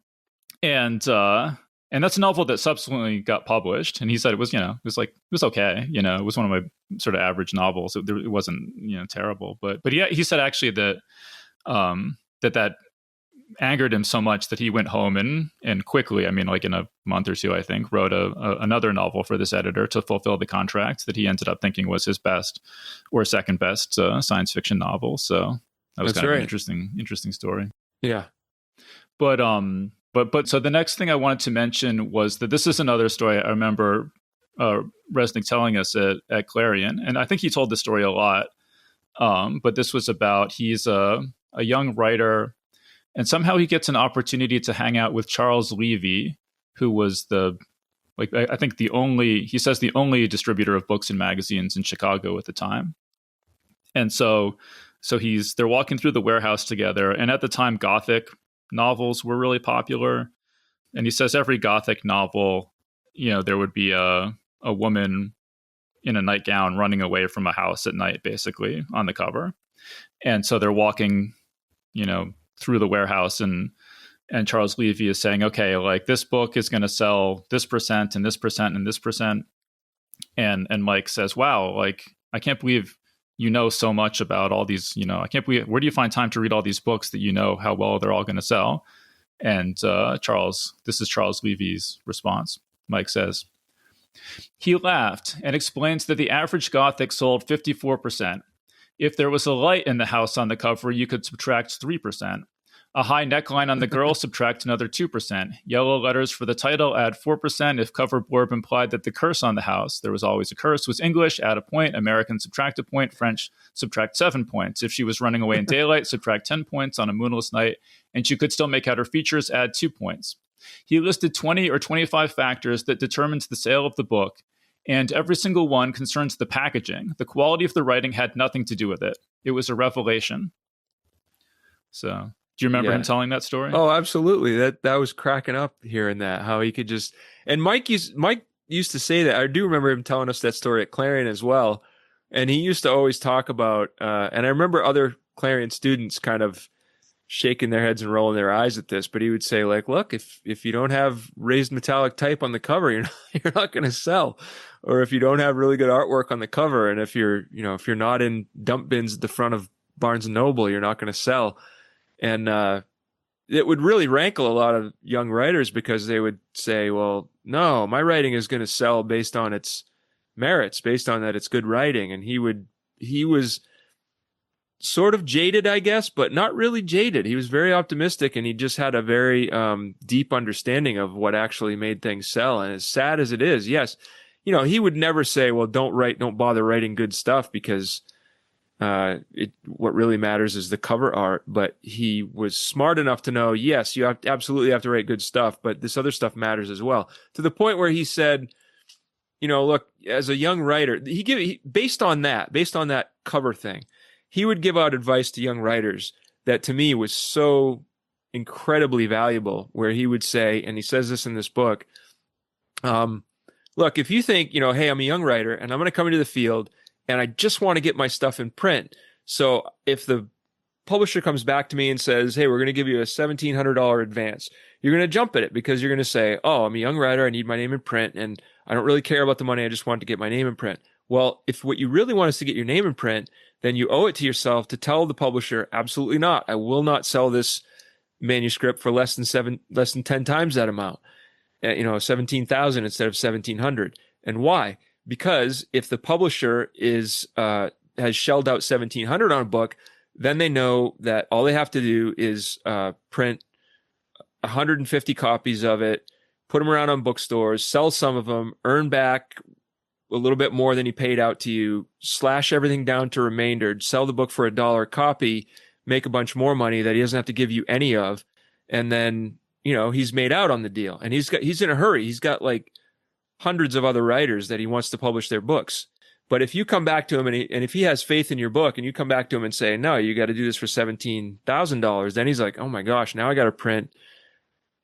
that's a novel that subsequently got published. And he said it was okay. It was one of my sort of average novels. It wasn't terrible, but yeah, he said actually that that angered him so much that he went home and quickly, I mean, like in a month or two, I think, wrote another novel for this editor to fulfill the contract that he ended up thinking was his best or second best science fiction novel. So that was kind of an interesting story. Yeah. But so the next thing I wanted to mention was that this is another story I remember Resnick telling us at Clarion, and I think he told this story a lot. But this was about he's a young writer, and somehow he gets an opportunity to hang out with Charles Levy, who was I think the only distributor of books and magazines in Chicago at the time. And so they're walking through the warehouse together, and at the time Gothic novels were really popular. And he says every Gothic novel, there would be a woman in a nightgown running away from a house at night, basically, on the cover. And so they're walking, through the warehouse, and Charles Levy is saying, okay, like this book is going to sell this percent and this percent and this percent. And Mike says, wow, like, I can't believe you know so much about all these, I can't believe, where do you find time to read all these books that you know how well they're all going to sell? And this is Charles Levy's response. Mike says, he laughed and explains that the average Gothic sold 54%. If there was a light in the house on the cover, you could subtract 3%. A high neckline on the girl, subtract another 2%. Yellow letters for the title, add 4%. If cover blurb implied that the curse on the house, there was always a curse, was English, add a point. American, subtract a point. French, subtract 7 points. If she was running away in daylight, subtract 10 points on a moonless night, and she could still make out her features, add 2 points. He listed 20 or 25 factors that determines the sale of the book, and every single one concerns the packaging. The quality of the writing had nothing to do with it. It was a revelation. So, do you remember him telling that story? Oh, absolutely. That was cracking up hearing that, how he could just, and Mike used to say that. I do remember him telling us that story at Clarion as well. And he used to always talk about, and I remember other Clarion students kind of shaking their heads and rolling their eyes at this, but he would say, like, look, if you don't have raised metallic type on the cover, you're not going to sell. Or if you don't have really good artwork on the cover, and if you're not in dump bins at the front of Barnes and Noble, you're not going to sell. And it would really rankle a lot of young writers, because they would say, well, no, my writing is going to sell based on its merits, based on that it's good writing. And he was sort of jaded, I guess, but not really jaded. He was very optimistic, and he just had a very deep understanding of what actually made things sell. And as sad as it is, yes, he would never say, well, don't bother writing good stuff, because what really matters is the cover art. But he was smart enough to know, yes, you absolutely have to write good stuff, but this other stuff matters as well. To the point where he said, look, as a young writer, based on that cover thing, he would give out advice to young writers that to me was so incredibly valuable, where he would say, and he says this in this book, look, if you think, hey, I'm a young writer and I'm going to come into the field and I just want to get my stuff in print. So if the publisher comes back to me and says, hey, we're going to give you a $1,700 advance, you're going to jump at it because you're going to say, oh, I'm a young writer. I need my name in print and I don't really care about the money. I just want to get my name in print. Well, if what you really want is to get your name in print, then you owe it to yourself to tell the publisher, absolutely not. I will not sell this manuscript for less than 10 times that amount. 17,000 instead of 1,700. And why? Because if the publisher has shelled out 1,700 on a book, then they know that all they have to do is print 150 copies of it, put them around on bookstores, sell some of them, earn back a little bit more than he paid out to you, slash everything down to remainder, sell the book for $1 a copy, make a bunch more money that he doesn't have to give you any of, and then he's made out on the deal. And he's in a hurry. He's got like hundreds of other writers that he wants to publish their books. But if you come back to him and if he has faith in your book and you come back to him and say, no, you got to do this for $17,000, then he's like, oh my gosh, now I got to print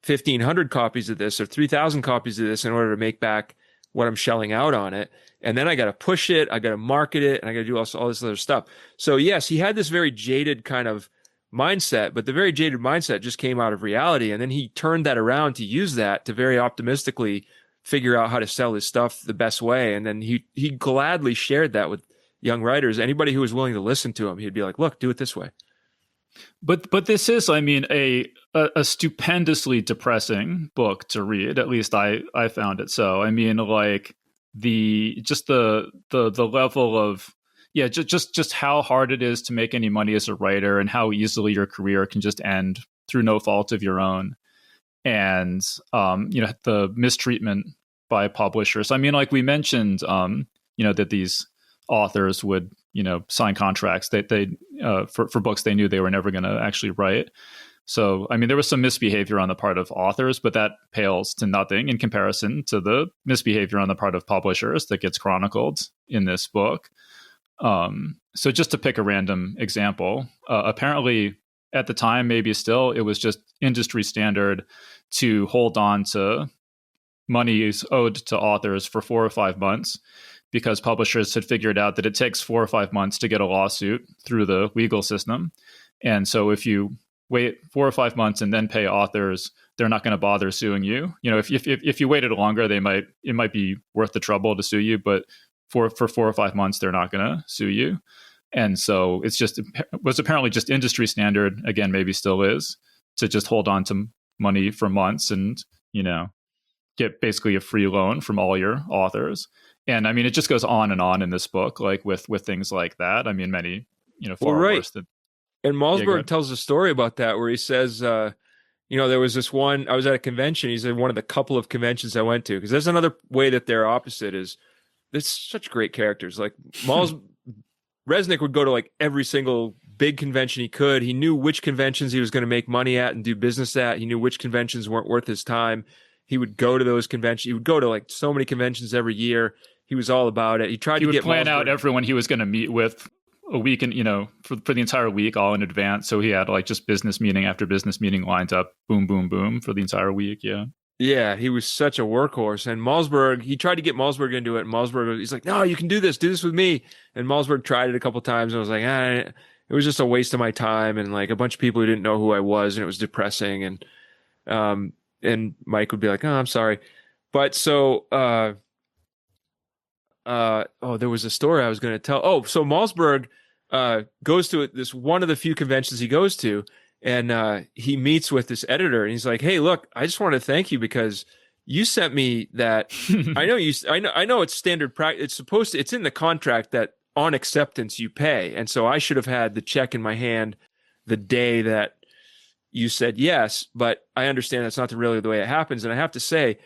1,500 copies of this or 3,000 copies of this in order to make back what I'm shelling out on it. And then I got to push it, I got to market it, and I got to do all this other stuff. So yes, he had this very jaded kind of mindset, but the very jaded mindset just came out of reality. And then he turned that around to use that to very optimistically figure out how to sell his stuff the best way. And then he gladly shared that with young writers. Anybody who was willing to listen to him, he'd be like, look, do it this way. But this is, I mean, a stupendously depressing book to read. At least I found it so. I mean, like the level of just how hard it is to make any money as a writer and how easily your career can just end through no fault of your own. And the mistreatment by publishers. I mean, like we mentioned, that these authors would sign contracts that they for books they knew they were never going to actually write. So I mean, there was some misbehavior on the part of authors, but that pales to nothing in comparison to the misbehavior on the part of publishers that gets chronicled in this book. So just to pick a random example, apparently at the time, maybe still, it was just industry standard to hold on to monies owed to authors for 4 or 5 months because publishers had figured out that it takes 4 or 5 months to get a lawsuit through the legal system. And so if you wait 4 or 5 months and then pay authors, they're not going to bother suing you. If you waited longer, it might be worth the trouble to sue you, but for 4 or 5 months, they're not going to sue you. And so it was apparently just industry standard, again, maybe still is, to just hold on to money for months and, get basically a free loan from all your authors. And I mean, it just goes on and on in this book, like with things like that. I mean, many, far worse than. And Malzberg tells a story about that where he says, there was this one, I was at a convention. He said one of the couple of conventions I went to, because there's another way that they're opposite is there's such great characters. Like Resnick would go to like every single big convention he could. He knew which conventions he was going to make money at and do business at. He knew which conventions weren't worth his time. He would go to those conventions. He would go to like so many conventions every year. He was all about it. He would plan out everyone he was going to meet with a week and, for the entire week, all in advance. So he had like just business meeting after business meeting lined up, boom, boom, boom for the entire week. Yeah. Yeah, he was such a workhorse. And Malzberg, he tried to get Malzberg into it. And Malzberg, he's like, no, you can do this with me. And Malzberg tried it a couple of times. And I was like, it was just a waste of my time. And like a bunch of people who didn't know who I was. And it was depressing. And Mike would be like, oh, I'm sorry. But so, there was a story I was going to tell. Oh, so Malzberg goes to this one of the few conventions he goes to. And he meets with this editor, and he's like, "Hey, look, I just want to thank you because you sent me that. I know it's standard practice. It's in the contract that on acceptance you pay, and so I should have had the check in my hand the day that you said yes. But I understand that's not really the way it happens. And I have to say,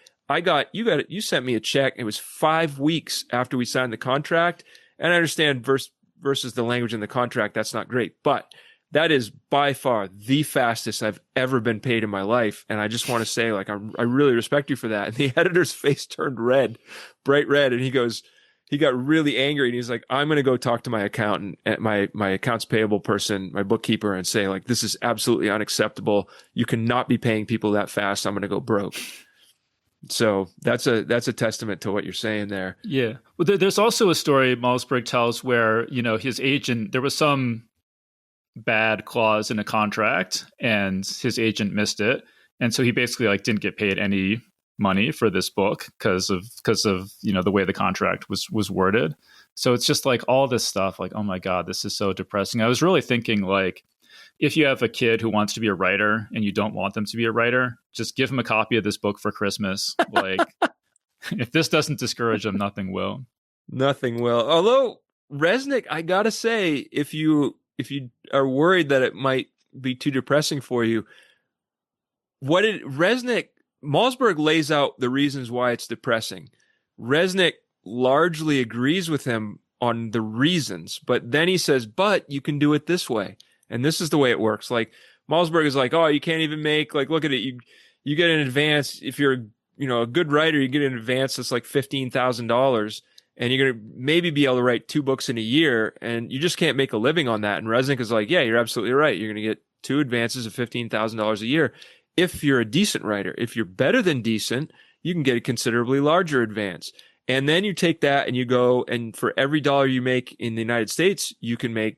you sent me a check. It was 5 weeks after we signed the contract, and I understand versus the language in the contract, that's not great, but." That is by far the fastest I've ever been paid in my life. And I just want to say, like, I really respect you for that. And the editor's face turned red, bright red. And he goes, he got really angry and he's like, I'm going to go talk to my accountant, at my accounts payable person, my bookkeeper, and say like, this is absolutely unacceptable. You cannot be paying people that fast. I'm going to go broke. So that's a testament to what you're saying there. Yeah. Well, there's also a story Malzberg tells where, his agent, there was some bad clause in a contract and his agent missed it. And so he basically like didn't get paid any money for this book because of the way the contract was worded. So it's just like all this stuff like, oh my God, this is so depressing. I was really thinking like, if you have a kid who wants to be a writer and you don't want them to be a writer, just give them a copy of this book for Christmas. Like, if this doesn't discourage them, nothing will. Nothing will. Although Resnick, I gotta say, if you are worried that it might be too depressing for you, Malzberg lays out the reasons why it's depressing. Resnick largely agrees with him on the reasons, but then he says, but you can do it this way. And this is the way it works. Like Malzberg is like, oh, you can't even make, like, look at it. You get an advance. If you're, a good writer, you get an advance that's like $15,000 and you're going to maybe be able to write 2 books in a year and you just can't make a living on that. And Resnick is like, yeah, you're absolutely right. You're going to get 2 advances of $15,000 a year. If you're a decent writer, if you're better than decent, you can get a considerably larger advance. And then you take that and you go, and for every dollar you make in the United States, you can make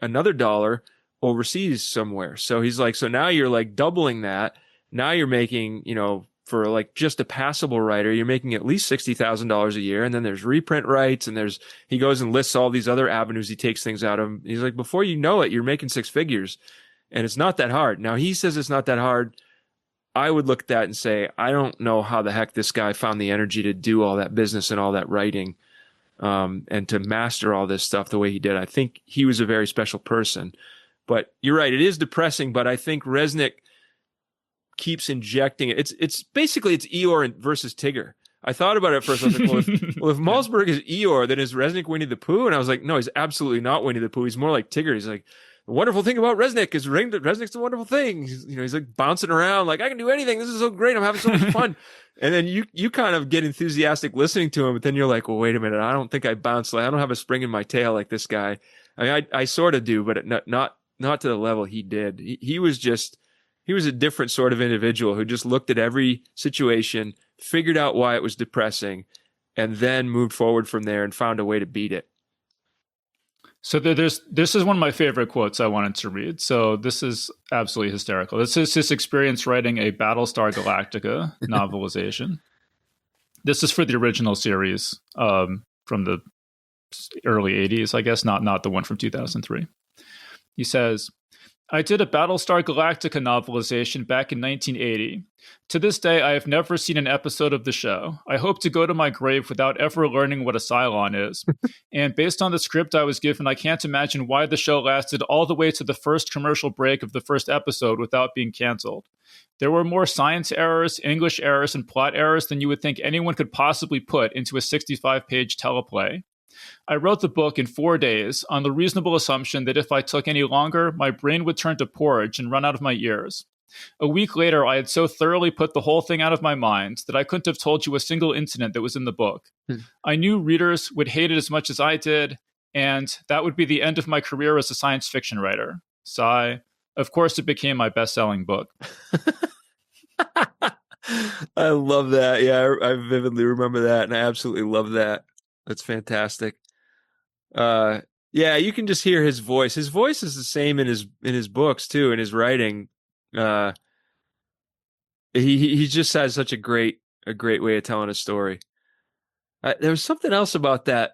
another dollar overseas somewhere. So he's like, so now you're like doubling that. Now you're making, for like just a passable writer, you're making at least $60,000 a year. And then there's reprint rights and he goes and lists all these other avenues he takes things out of. He's like, before you know it, you're making 6 figures and it's not that hard. Now he says it's not that hard. I would look at that and say, I don't know how the heck this guy found the energy to do all that business and all that writing, and to master all this stuff the way he did. I think he was a very special person. But you're right, it is depressing, but I think Resnick keeps injecting it. It's basically Eeyore versus Tigger. I thought about it at first. I was like, well, if Malzberg is Eeyore, then is Resnick Winnie the Pooh? And I was like, no, he's absolutely not Winnie the Pooh. He's more like Tigger. He's like, the wonderful thing about Resnick is Resnick's the wonderful thing. He's like bouncing around like, I can do anything. This is so great. I'm having so much fun. And then you kind of get enthusiastic listening to him, but then you're like, well, wait a minute. I don't think I bounce. I don't have a spring in my tail like this guy. I mean, I sort of do, but not to the level he did. He was a different sort of individual who just looked at every situation, figured out why it was depressing, and then moved forward from there and found a way to beat it. So this is one of my favorite quotes I wanted to read. So this is absolutely hysterical. This is his experience writing a Battlestar Galactica novelization. This is for the original series from the early 80s, I guess, not the one from 2003. He says, I did a Battlestar Galactica novelization back in 1980. To this day, I have never seen an episode of the show. I hope to go to my grave without ever learning what a Cylon is. And based on the script I was given, I can't imagine why the show lasted all the way to the first commercial break of the first episode without being canceled. There were more science errors, English errors, and plot errors than you would think anyone could possibly put into a 65-page teleplay. I wrote the book in 4 days on the reasonable assumption that if I took any longer, my brain would turn to porridge and run out of my ears. A week later, I had so thoroughly put the whole thing out of my mind that I couldn't have told you a single incident that was in the book. I knew readers would hate it as much as I did, and that would be the end of my career as a science fiction writer. Sigh. Of course, it became my best-selling book. I love that. Yeah, I vividly remember that, and I absolutely love that. That's fantastic. Yeah, you can just hear his voice. His voice is the same in his books too, in his writing. He just has such a great way of telling a story. There was something else about that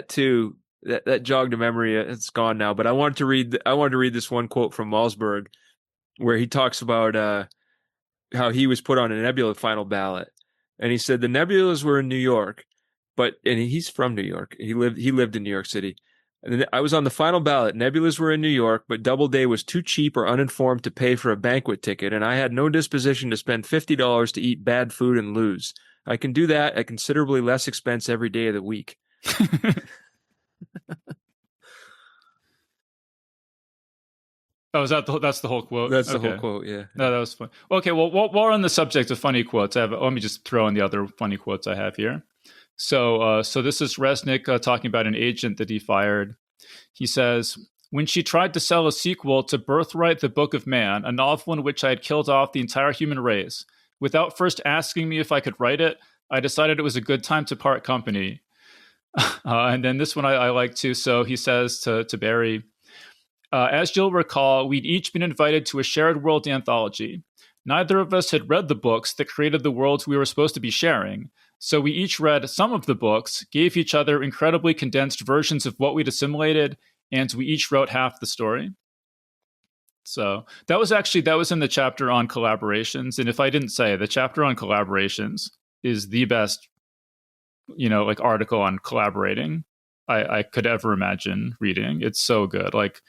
too that jogged a memory. It's gone now, but I wanted to read this one quote from Malzberg where he talks about how he was put on a Nebula final ballot, and he said the Nebulas were in New York. And he's from New York. He lived in New York City. And then I was on the final ballot. Nebulas were in New York, but Doubleday was too cheap or uninformed to pay for a banquet ticket, and I had no disposition to spend $50 to eat bad food and lose. I can do that at considerably less expense every day of the week. Oh, that's the whole quote? That's the whole quote, yeah. No, that was fun. Okay, well, while we're on the subject of funny quotes, let me just throw in the other funny quotes I have here. So this is Resnick talking about an agent that he fired. He says, when she tried to sell a sequel to Birthright, the Book of Man, a novel in which I had killed off the entire human race, without first asking me if I could write it, I decided it was a good time to part company. And then this one I like too. So he says to Barry, as you'll recall, we'd each been invited to a shared world anthology. Neither of us had read the books that created the worlds we were supposed to be sharing. So we each read some of the books, gave each other incredibly condensed versions of what we'd assimilated, and we each wrote half the story. So that was in the chapter on collaborations. And if I didn't say, the chapter on collaborations is the best, like article on collaborating I could ever imagine reading. It's so good. Like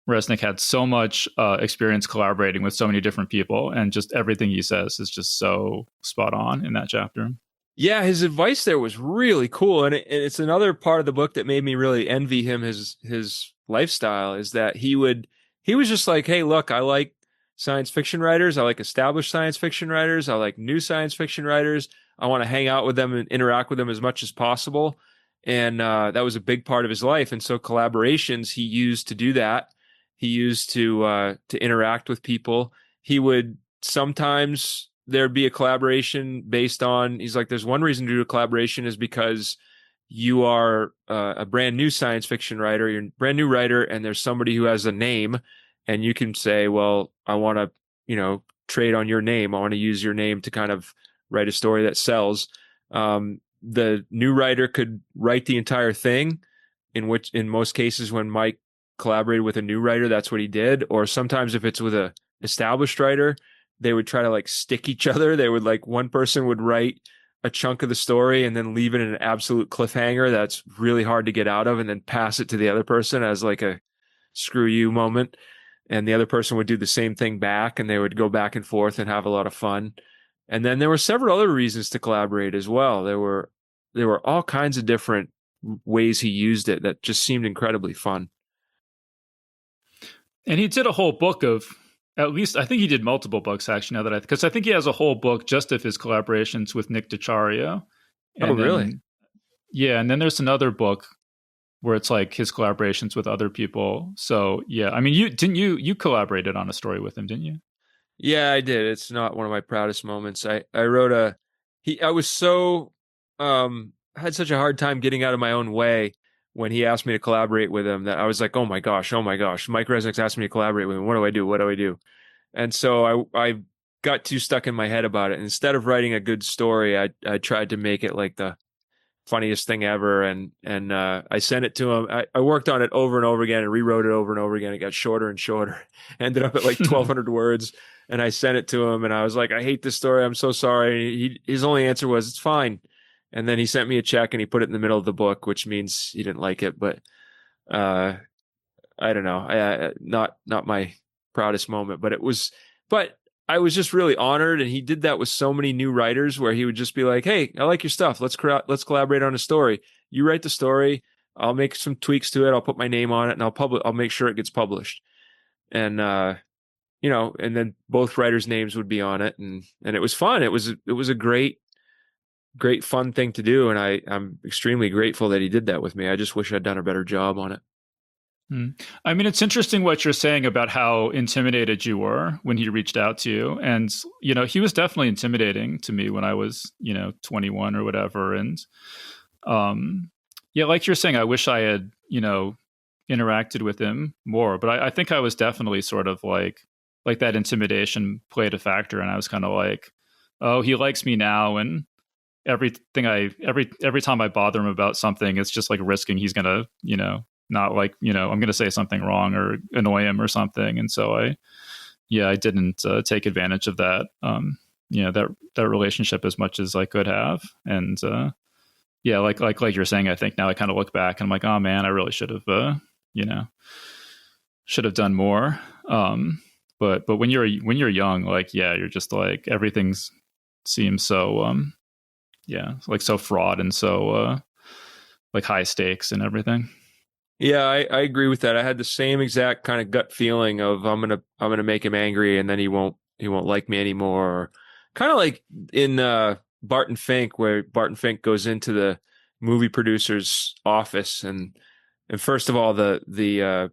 Resnick had so much experience collaborating with so many different people, and just everything he says is just so spot on in that chapter. Yeah, his advice there was really cool, and it's another part of the book that made me really envy him. His lifestyle is that he was just like, hey, look, I like science fiction writers, I like established science fiction writers, I like new science fiction writers. I want to hang out with them and interact with them as much as possible, and that was a big part of his life. And so collaborations he used to do that. He used to interact with people. He would sometimes there'd be a collaboration based on, he's like, there's one reason to do a collaboration is because you are a brand new science fiction writer, you're a brand new writer, and there's somebody who has a name, and you can say, well, I want to, trade on your name. I want to use your name to kind of write a story that sells. The new writer could write the entire thing, in most cases, when Mike collaborated with a new writer, that's what he did. Or sometimes if it's with a established writer, they would try to like stick each other. They would like, one person would write a chunk of the story and then leave it in an absolute cliffhanger that's really hard to get out of, and then pass it to the other person as like a screw you moment. And the other person would do the same thing back, and they would go back and forth and have a lot of fun. And then there were several other reasons to collaborate as well. There were all kinds of different ways he used it that just seemed incredibly fun. And he did a whole book of, at least I think he did multiple books actually, because I think he has a whole book just of his collaborations with Nick DiCario. Oh, really? Yeah, and then there's another book where it's like his collaborations with other people. So yeah, I mean, you collaborated on a story with him, didn't you? Yeah, I did. It's not one of my proudest moments. I wrote I was so had such a hard time getting out of my own way when he asked me to collaborate with him, that I was like, oh my gosh, Mike Resnick's asked me to collaborate with him. What do I do? What do I do? And so I got too stuck in my head about it. Instead of writing a good story, I tried to make it like the funniest thing ever. And I sent it to him. I worked on it over and over again and rewrote it over and over again. It got shorter and shorter. Ended up at like 1,200 words. And I sent it to him, and I was like, I hate this story. I'm so sorry. His only answer was, it's fine. And then he sent me a check and he put it in the middle of the book, which means he didn't like it. But I don't know. Not my proudest moment, but I was just really honored. And he did that with so many new writers, where he would just be like, hey, I like your stuff. Let's collaborate on a story. You write the story. I'll make some tweaks to it. I'll put my name on it, and I'll make sure it gets published. And, and then both writers' names would be on it. And it was fun. It was a great fun thing to do. And I'm extremely grateful that he did that with me. I just wish I'd done a better job on it. I mean, it's interesting what you're saying about how intimidated you were when he reached out to you. And, he was definitely intimidating to me when I was, 21 or whatever. And, yeah, like you're saying, I wish I had, interacted with him more, but I think I was definitely sort of like that intimidation played a factor. And I was kind of like, oh, he likes me now. And every time I bother him about something, it's just like risking he's going to, not like, I'm going to say something wrong or annoy him or something. And so I didn't take advantage of that, that relationship as much as I could have. And like you're saying, I think now I kind of look back and I'm like, oh man, I really should have done more. But when you're young, like, yeah, you're just like, everything seems so, like so fraught and so like high stakes and everything. Yeah, I agree with that. I had the same exact kind of gut feeling of I'm gonna make him angry, and then he won't like me anymore. Kind of like in Barton Fink, where Barton Fink goes into the movie producer's office, and first of all, the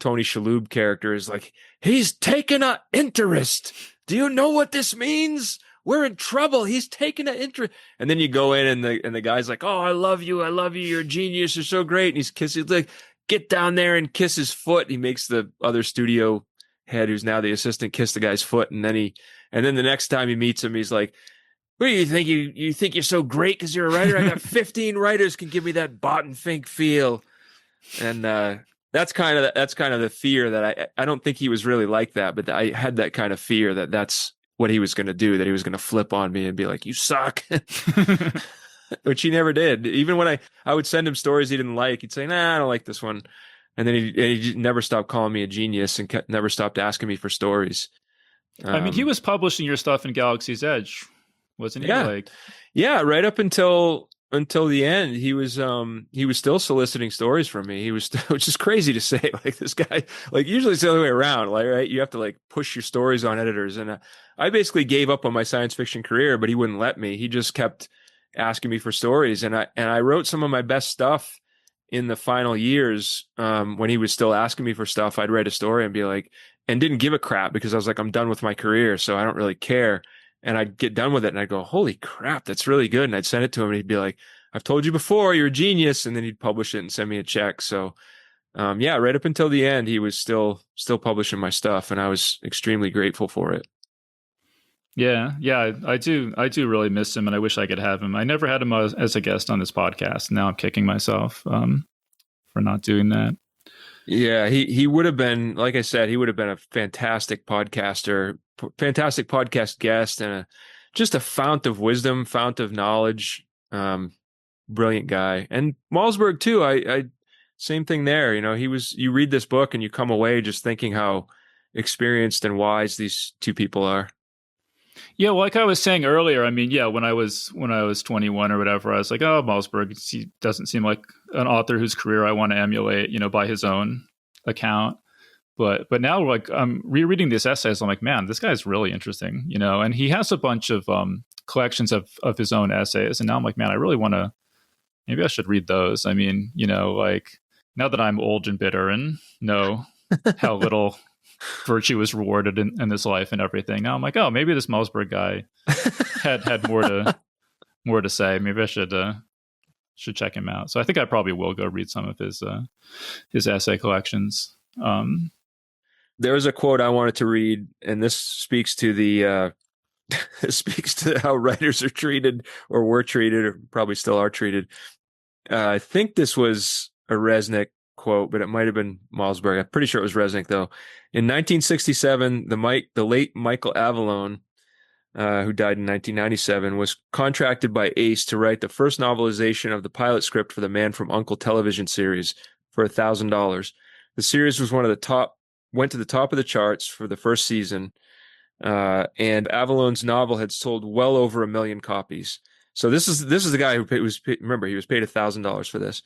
Tony Shalhoub character is like, he's taken an interest. Do you know what this means? We're in trouble. He's taken an interest. And then you go in, and the guy's like, oh, I love you. You're a genius. You're so great. And he's kissing, like, get down there and kiss his foot. He makes the other studio head, who's now the assistant, kiss the guy's foot. And then the next time he meets him, he's like, what do you think? You think you're so great because you're a writer? I got 15 writers can give me that Barton Fink feel. And that's kind of the fear that I don't think he was really like that, but I had that kind of fear that that's what he was going to do, that he was going to flip on me and be like, you suck, which he never did. Even when I would send him stories he didn't like, he'd say, nah, I don't like this one. And then he never stopped calling me a genius and never stopped asking me for stories. I mean, he was publishing your stuff in Galaxy's Edge, wasn't he? Yeah. Yeah. Right up until the end, he was still soliciting stories from me. He was, which is crazy to say, like, this guy, like, usually it's the other way around, like, right? You have to, like, push your stories on editors. And I basically gave up on my science fiction career, but he wouldn't let me. He just kept asking me for stories. And I wrote some of my best stuff in the final years. When he was still asking me for stuff, I'd write a story and be like, and didn't give a crap, because I was like, I'm done with my career, so I don't really care. And I'd get done with it and I'd go, holy crap, that's really good. And I'd send it to him and he'd be like, I've told you before, you're a genius. And then he'd publish it and send me a check. So, yeah, right up until the end, he was still publishing my stuff, and I was extremely grateful for it. Yeah. I do really miss him, and I wish I could have him. I never had him as a guest on this podcast. Now I'm kicking myself for not doing that. Yeah, he would have been, like I said, he would have been a fantastic podcaster, fantastic podcast guest, and just a fount of wisdom, fount of knowledge. Brilliant guy. And Malzberg too. I same thing there. You know, you read this book and you come away just thinking how experienced and wise these two people are. Yeah, well, like I was saying earlier, I mean, yeah, when I was 21 or whatever, I was like, oh, Malzberg, he doesn't seem like an author whose career I want to emulate, you know, by his own account. But now, like, I'm rereading these essays, I'm like, man, this guy's really interesting, you know, and he has a bunch of collections of his own essays. And now I'm like, man, I really want to, maybe I should read those. I mean, you know, like, now that I'm old and bitter and know how little virtue is rewarded in this life and everything, now I'm like, oh, maybe this Malzberg guy had more to say. Maybe I should check him out. So I think I probably will go read some of his essay collections. There was a quote I wanted to read, and this speaks to the speaks to how writers are treated, or were treated, or probably still are treated. I think this was a Resnick quote, but it might have been Malzberg. I'm pretty sure it was Resnick, though. In 1967, the late Michael Avallone, who died in 1997, was contracted by Ace to write the first novelization of the pilot script for the Man from U.N.C.L.E. television series for $1,000. The series was went to the top of the charts for the first season, and Avallone's novel had sold well over 1 million copies. So this is the guy who remember, he was paid $1,000 for this.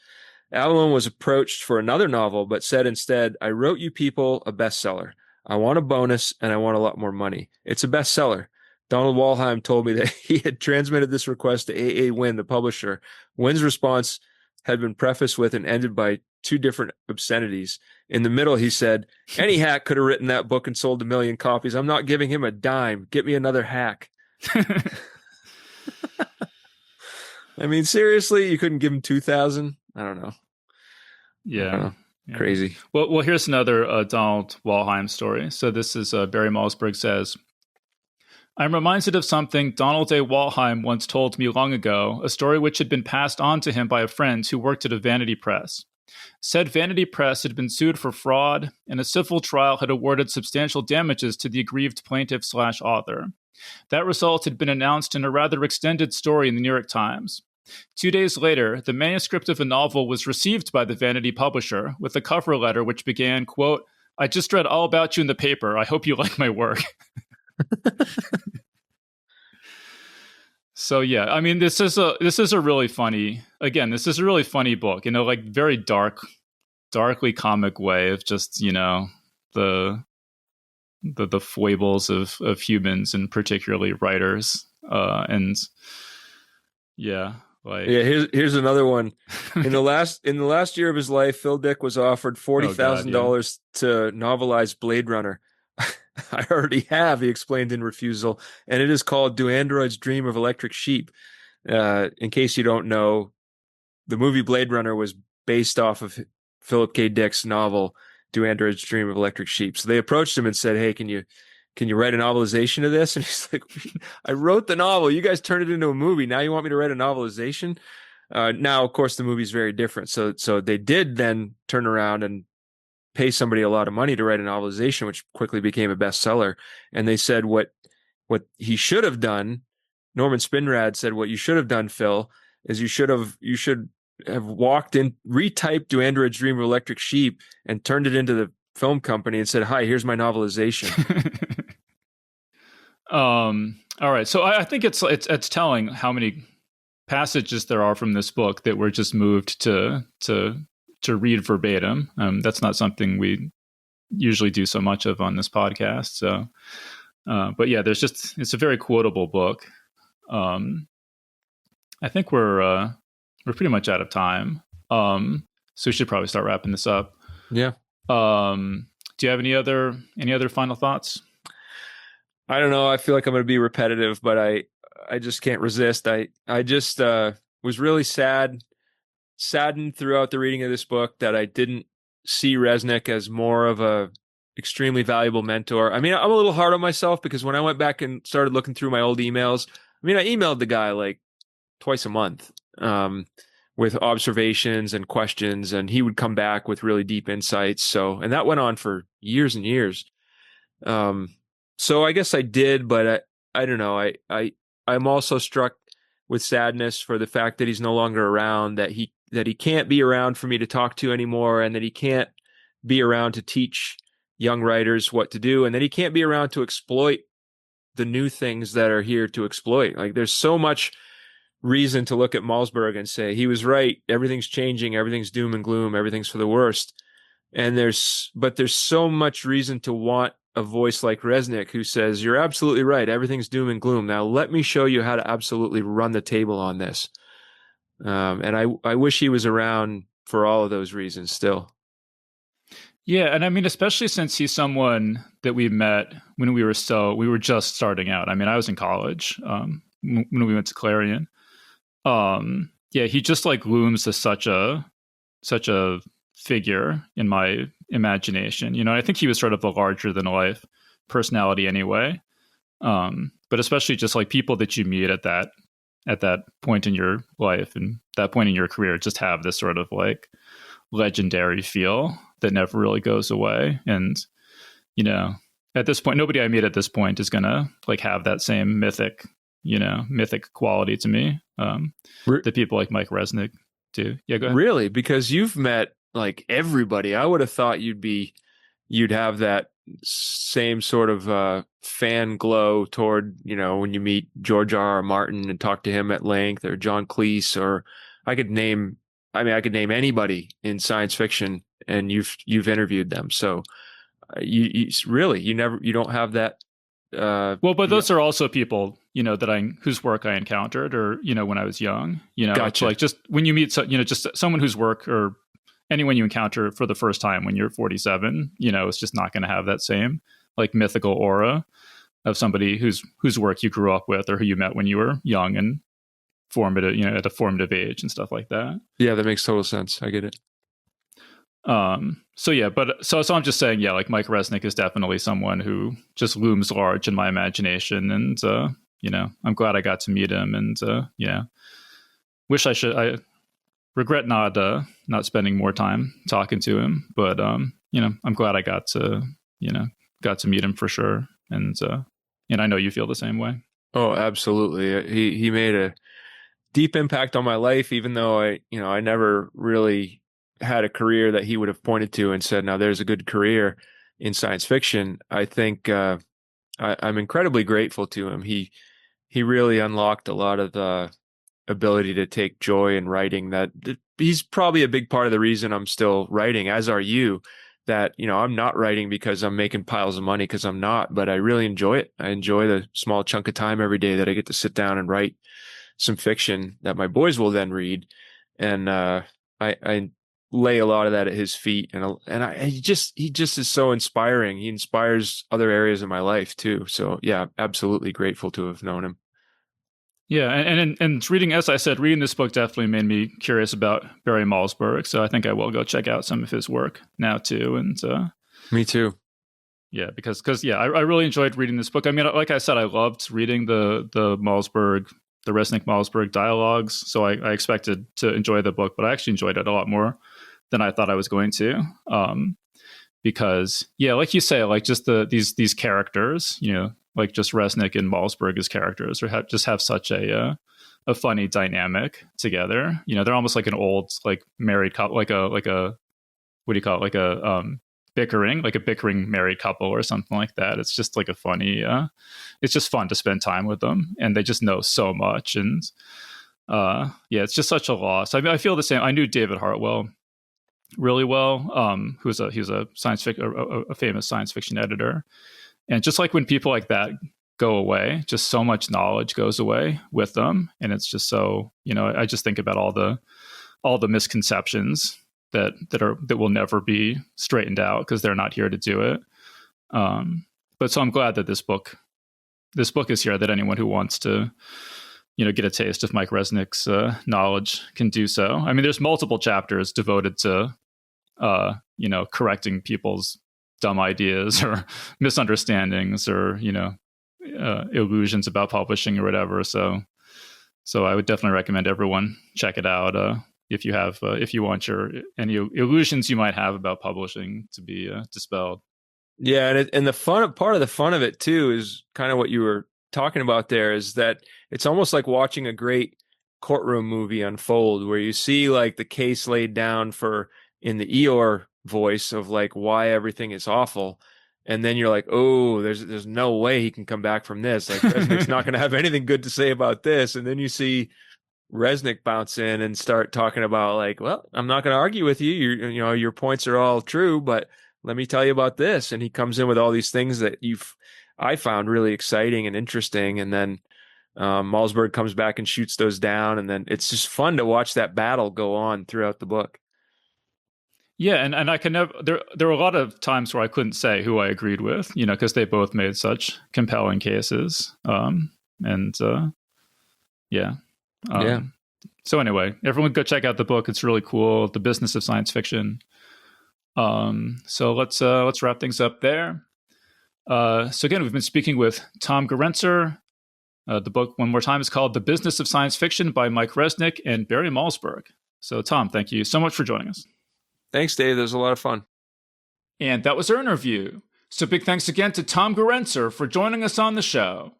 Avallone was approached for another novel, but said instead, I wrote you people a bestseller. I want a bonus, and I want a lot more money. It's a bestseller. Donald Walheim told me that he had transmitted this request to A.A. Wynn, the publisher. Wynn's response had been prefaced with and ended by 2 different obscenities. In the middle, he said, any hack could have written that book and sold 1 million copies. I'm not giving him a dime. Get me another hack. I mean, seriously, you couldn't give him 2,000? I don't know. Yeah. Crazy. Well, here's another Donald Walheim story. So this is Barry Malzberg says, I'm reminded of something Donald A. Walheim once told me long ago, a story which had been passed on to him by a friend who worked at a vanity press. Said vanity press had been sued for fraud, and a civil trial had awarded substantial damages to the aggrieved plaintiff/author. That result had been announced in a rather extended story in the New York Times. 2 days later, the manuscript of a novel was received by the vanity publisher with a cover letter which began, quote, I just read all about you in the paper. I hope you like my work. So yeah, I mean, this is a really funny book, you know, like very darkly comic way of just, you know, the foibles of humans and particularly writers. And yeah, like Yeah, here's another one. In the last year of his life, Phil Dick was offered forty oh god, thousand yeah. dollars to novelize Blade Runner. I already have, he explained in refusal, and it is called "Do Androids Dream of Electric Sheep?" In case you don't know, the movie Blade Runner was based off of Philip K. Dick's novel "Do Androids Dream of Electric Sheep?" So they approached him and said, "Hey, can you write a novelization of this?" And he's like, "I wrote the novel. You guys turned it into a movie. Now you want me to write a novelization?" Now, of course, the movie's very different. So they did then turn around and pay somebody a lot of money to write a novelization, which quickly became a bestseller. And they said what he should have done. Norman Spinrad said, "What you should have done, Phil, is you should have walked in, retyped "Do Androids Dream of Electric Sheep" and turned it into the film company and said, 'Hi, here's my novelization.'" All right. So I think it's telling how many passages there are from this book that were just moved to read verbatim. That's not something we usually do so much of on this podcast. So, but yeah, it's a very quotable book. I think we're pretty much out of time. So we should probably start wrapping this up. Yeah. Do you have any other final thoughts? I don't know. I feel like I'm going to be repetitive, but I just can't resist. I just was really saddened throughout the reading of this book that I didn't see Resnick as more of a extremely valuable mentor. I mean, I'm a little hard on myself because when I went back and started looking through my old emails, I mean, I emailed the guy like twice a month, with observations and questions, and he would come back with really deep insights. So, and that went on for years and years. Um, so I guess I did, but I don't know. I'm also struck with sadness for the fact that he's no longer around, that he can't be around for me to talk to anymore, and that he can't be around to teach young writers what to do, and that he can't be around to exploit the new things that are here to exploit. Like, there's so much reason to look at Malzberg and say he was right. Everything's changing. Everything's doom and gloom. Everything's for the worst. And there's so much reason to want a voice like Resnick who says, "You're absolutely right. Everything's doom and gloom. Now let me show you how to absolutely run the table on this." And I wish he was around for all of those reasons still. Yeah, and I mean, especially since he's someone that we met when we were just starting out. I mean, I was in college when we went to Clarion. Yeah, he just like looms as such a figure in my imagination. You know, I think he was sort of a larger than life personality anyway. But especially just like people that you meet at that point in your life and that point in your career just have this sort of like legendary feel that never really goes away. And, you know, at this point, nobody I meet at this point is gonna like have that same mythic quality to me that people like Mike Resnick do. Yeah, go ahead. Really? Because you've met like everybody. I would have thought you'd have that same sort of fan glow toward, when you meet George R. R. Martin and talk to him at length, or John Cleese, or I could name anybody in science fiction, and you've interviewed them. So you really, you don't have that. Well, but those are also people, whose work I encountered, or, when I was young, Gotcha. It's like just when you meet, just someone whose work, or anyone you encounter for the first time when you're 47, it's just not going to have that same like mythical aura of somebody whose work you grew up with, or who you met when you were young and formative, at a formative age and stuff like that. Yeah, that makes total sense. I get it. So yeah, but so I'm just saying, yeah, like Mike Resnick is definitely someone who just looms large in my imagination, and I'm glad I got to meet him, and I regret not spending more time talking to him, but I'm glad I got to meet him for sure, and I know you feel the same way. Oh, absolutely. He made a deep impact on my life, even though I never really had a career that he would have pointed to and said, "Now there's a good career in science fiction." I think I'm incredibly grateful to him. He really unlocked a lot of the ability to take joy in writing. That he's probably a big part of the reason I'm still writing, as are you. that, I'm not writing because I'm making piles of money, because I'm not, but I really enjoy it. I enjoy the small chunk of time every day that I get to sit down and write some fiction that my boys will then read. And I lay a lot of that at his feet. He just is so inspiring. He inspires other areas of my life too. So yeah, absolutely grateful to have known him. Yeah, and reading, as I said, reading this book definitely made me curious about Barry Malzberg. So I think I will go check out some of his work now too. And me too. Yeah, because I really enjoyed reading this book. I mean, like I said, I loved reading the Resnick Malzberg dialogues. So I expected to enjoy the book, but I actually enjoyed it a lot more than I thought I was going to. Because like you say, like just these characters, like just Resnick and Malzberg as characters, or just have such a funny dynamic together. They're almost like an old like married couple, like a what do you call it, like a bickering married couple or something like that. It's just like a funny. It's just fun to spend time with them, and they just know so much. And it's just such a loss. I mean, I feel the same. I knew David Hartwell really well, he was a science fiction, a famous science fiction editor. And just like when people like that go away, just so much knowledge goes away with them. And it's just so, I just think about all the misconceptions that will never be straightened out because they're not here to do it. But so I'm glad that this book is here, that anyone who wants to, get a taste of Mike Resnick's knowledge can do so. I mean, there's multiple chapters devoted to, correcting people's dumb ideas or misunderstandings or, illusions about publishing or whatever. So I would definitely recommend everyone check it out if you want any illusions you might have about publishing to be dispelled. Yeah, and the part of the fun of it too is kind of what you were talking about there, is that it's almost like watching a great courtroom movie unfold, where you see like the case laid down in the Eeyore voice of like why everything is awful, and then you're like, oh, there's no way he can come back from this. Like Resnick's not going to have anything good to say about this, and then you see Resnick bounce in and start talking about like, well, I'm not going to argue with you. Your points are all true, but let me tell you about this. And he comes in with all these things that I found really exciting and interesting. And then Malzberg comes back and shoots those down. And then it's just fun to watch that battle go on throughout the book. Yeah, and I can never. There were a lot of times where I couldn't say who I agreed with, because they both made such compelling cases. So anyway, everyone go check out the book. It's really cool. The Business of Science Fiction. So let's wrap things up there. So again, we've been speaking with Tom Gerencer. The book, one more time, is called The Business of Science Fiction by Mike Resnick and Barry Malzberg. So Tom, thank you so much for joining us. Thanks, Dave. That was a lot of fun. And that was our interview. So big thanks again to Tom Gerencer for joining us on the show.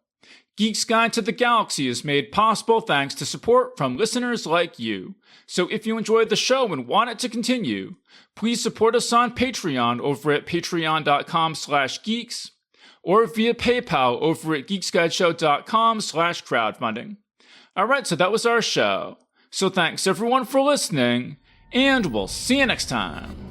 Geek's Guide to the Galaxy is made possible thanks to support from listeners like you. So if you enjoyed the show and want it to continue, please support us on Patreon over at patreon.com/geeks or via PayPal over at geeksguideshow.com/crowdfunding. All right, so that was our show. So thanks everyone for listening, and we'll see you next time.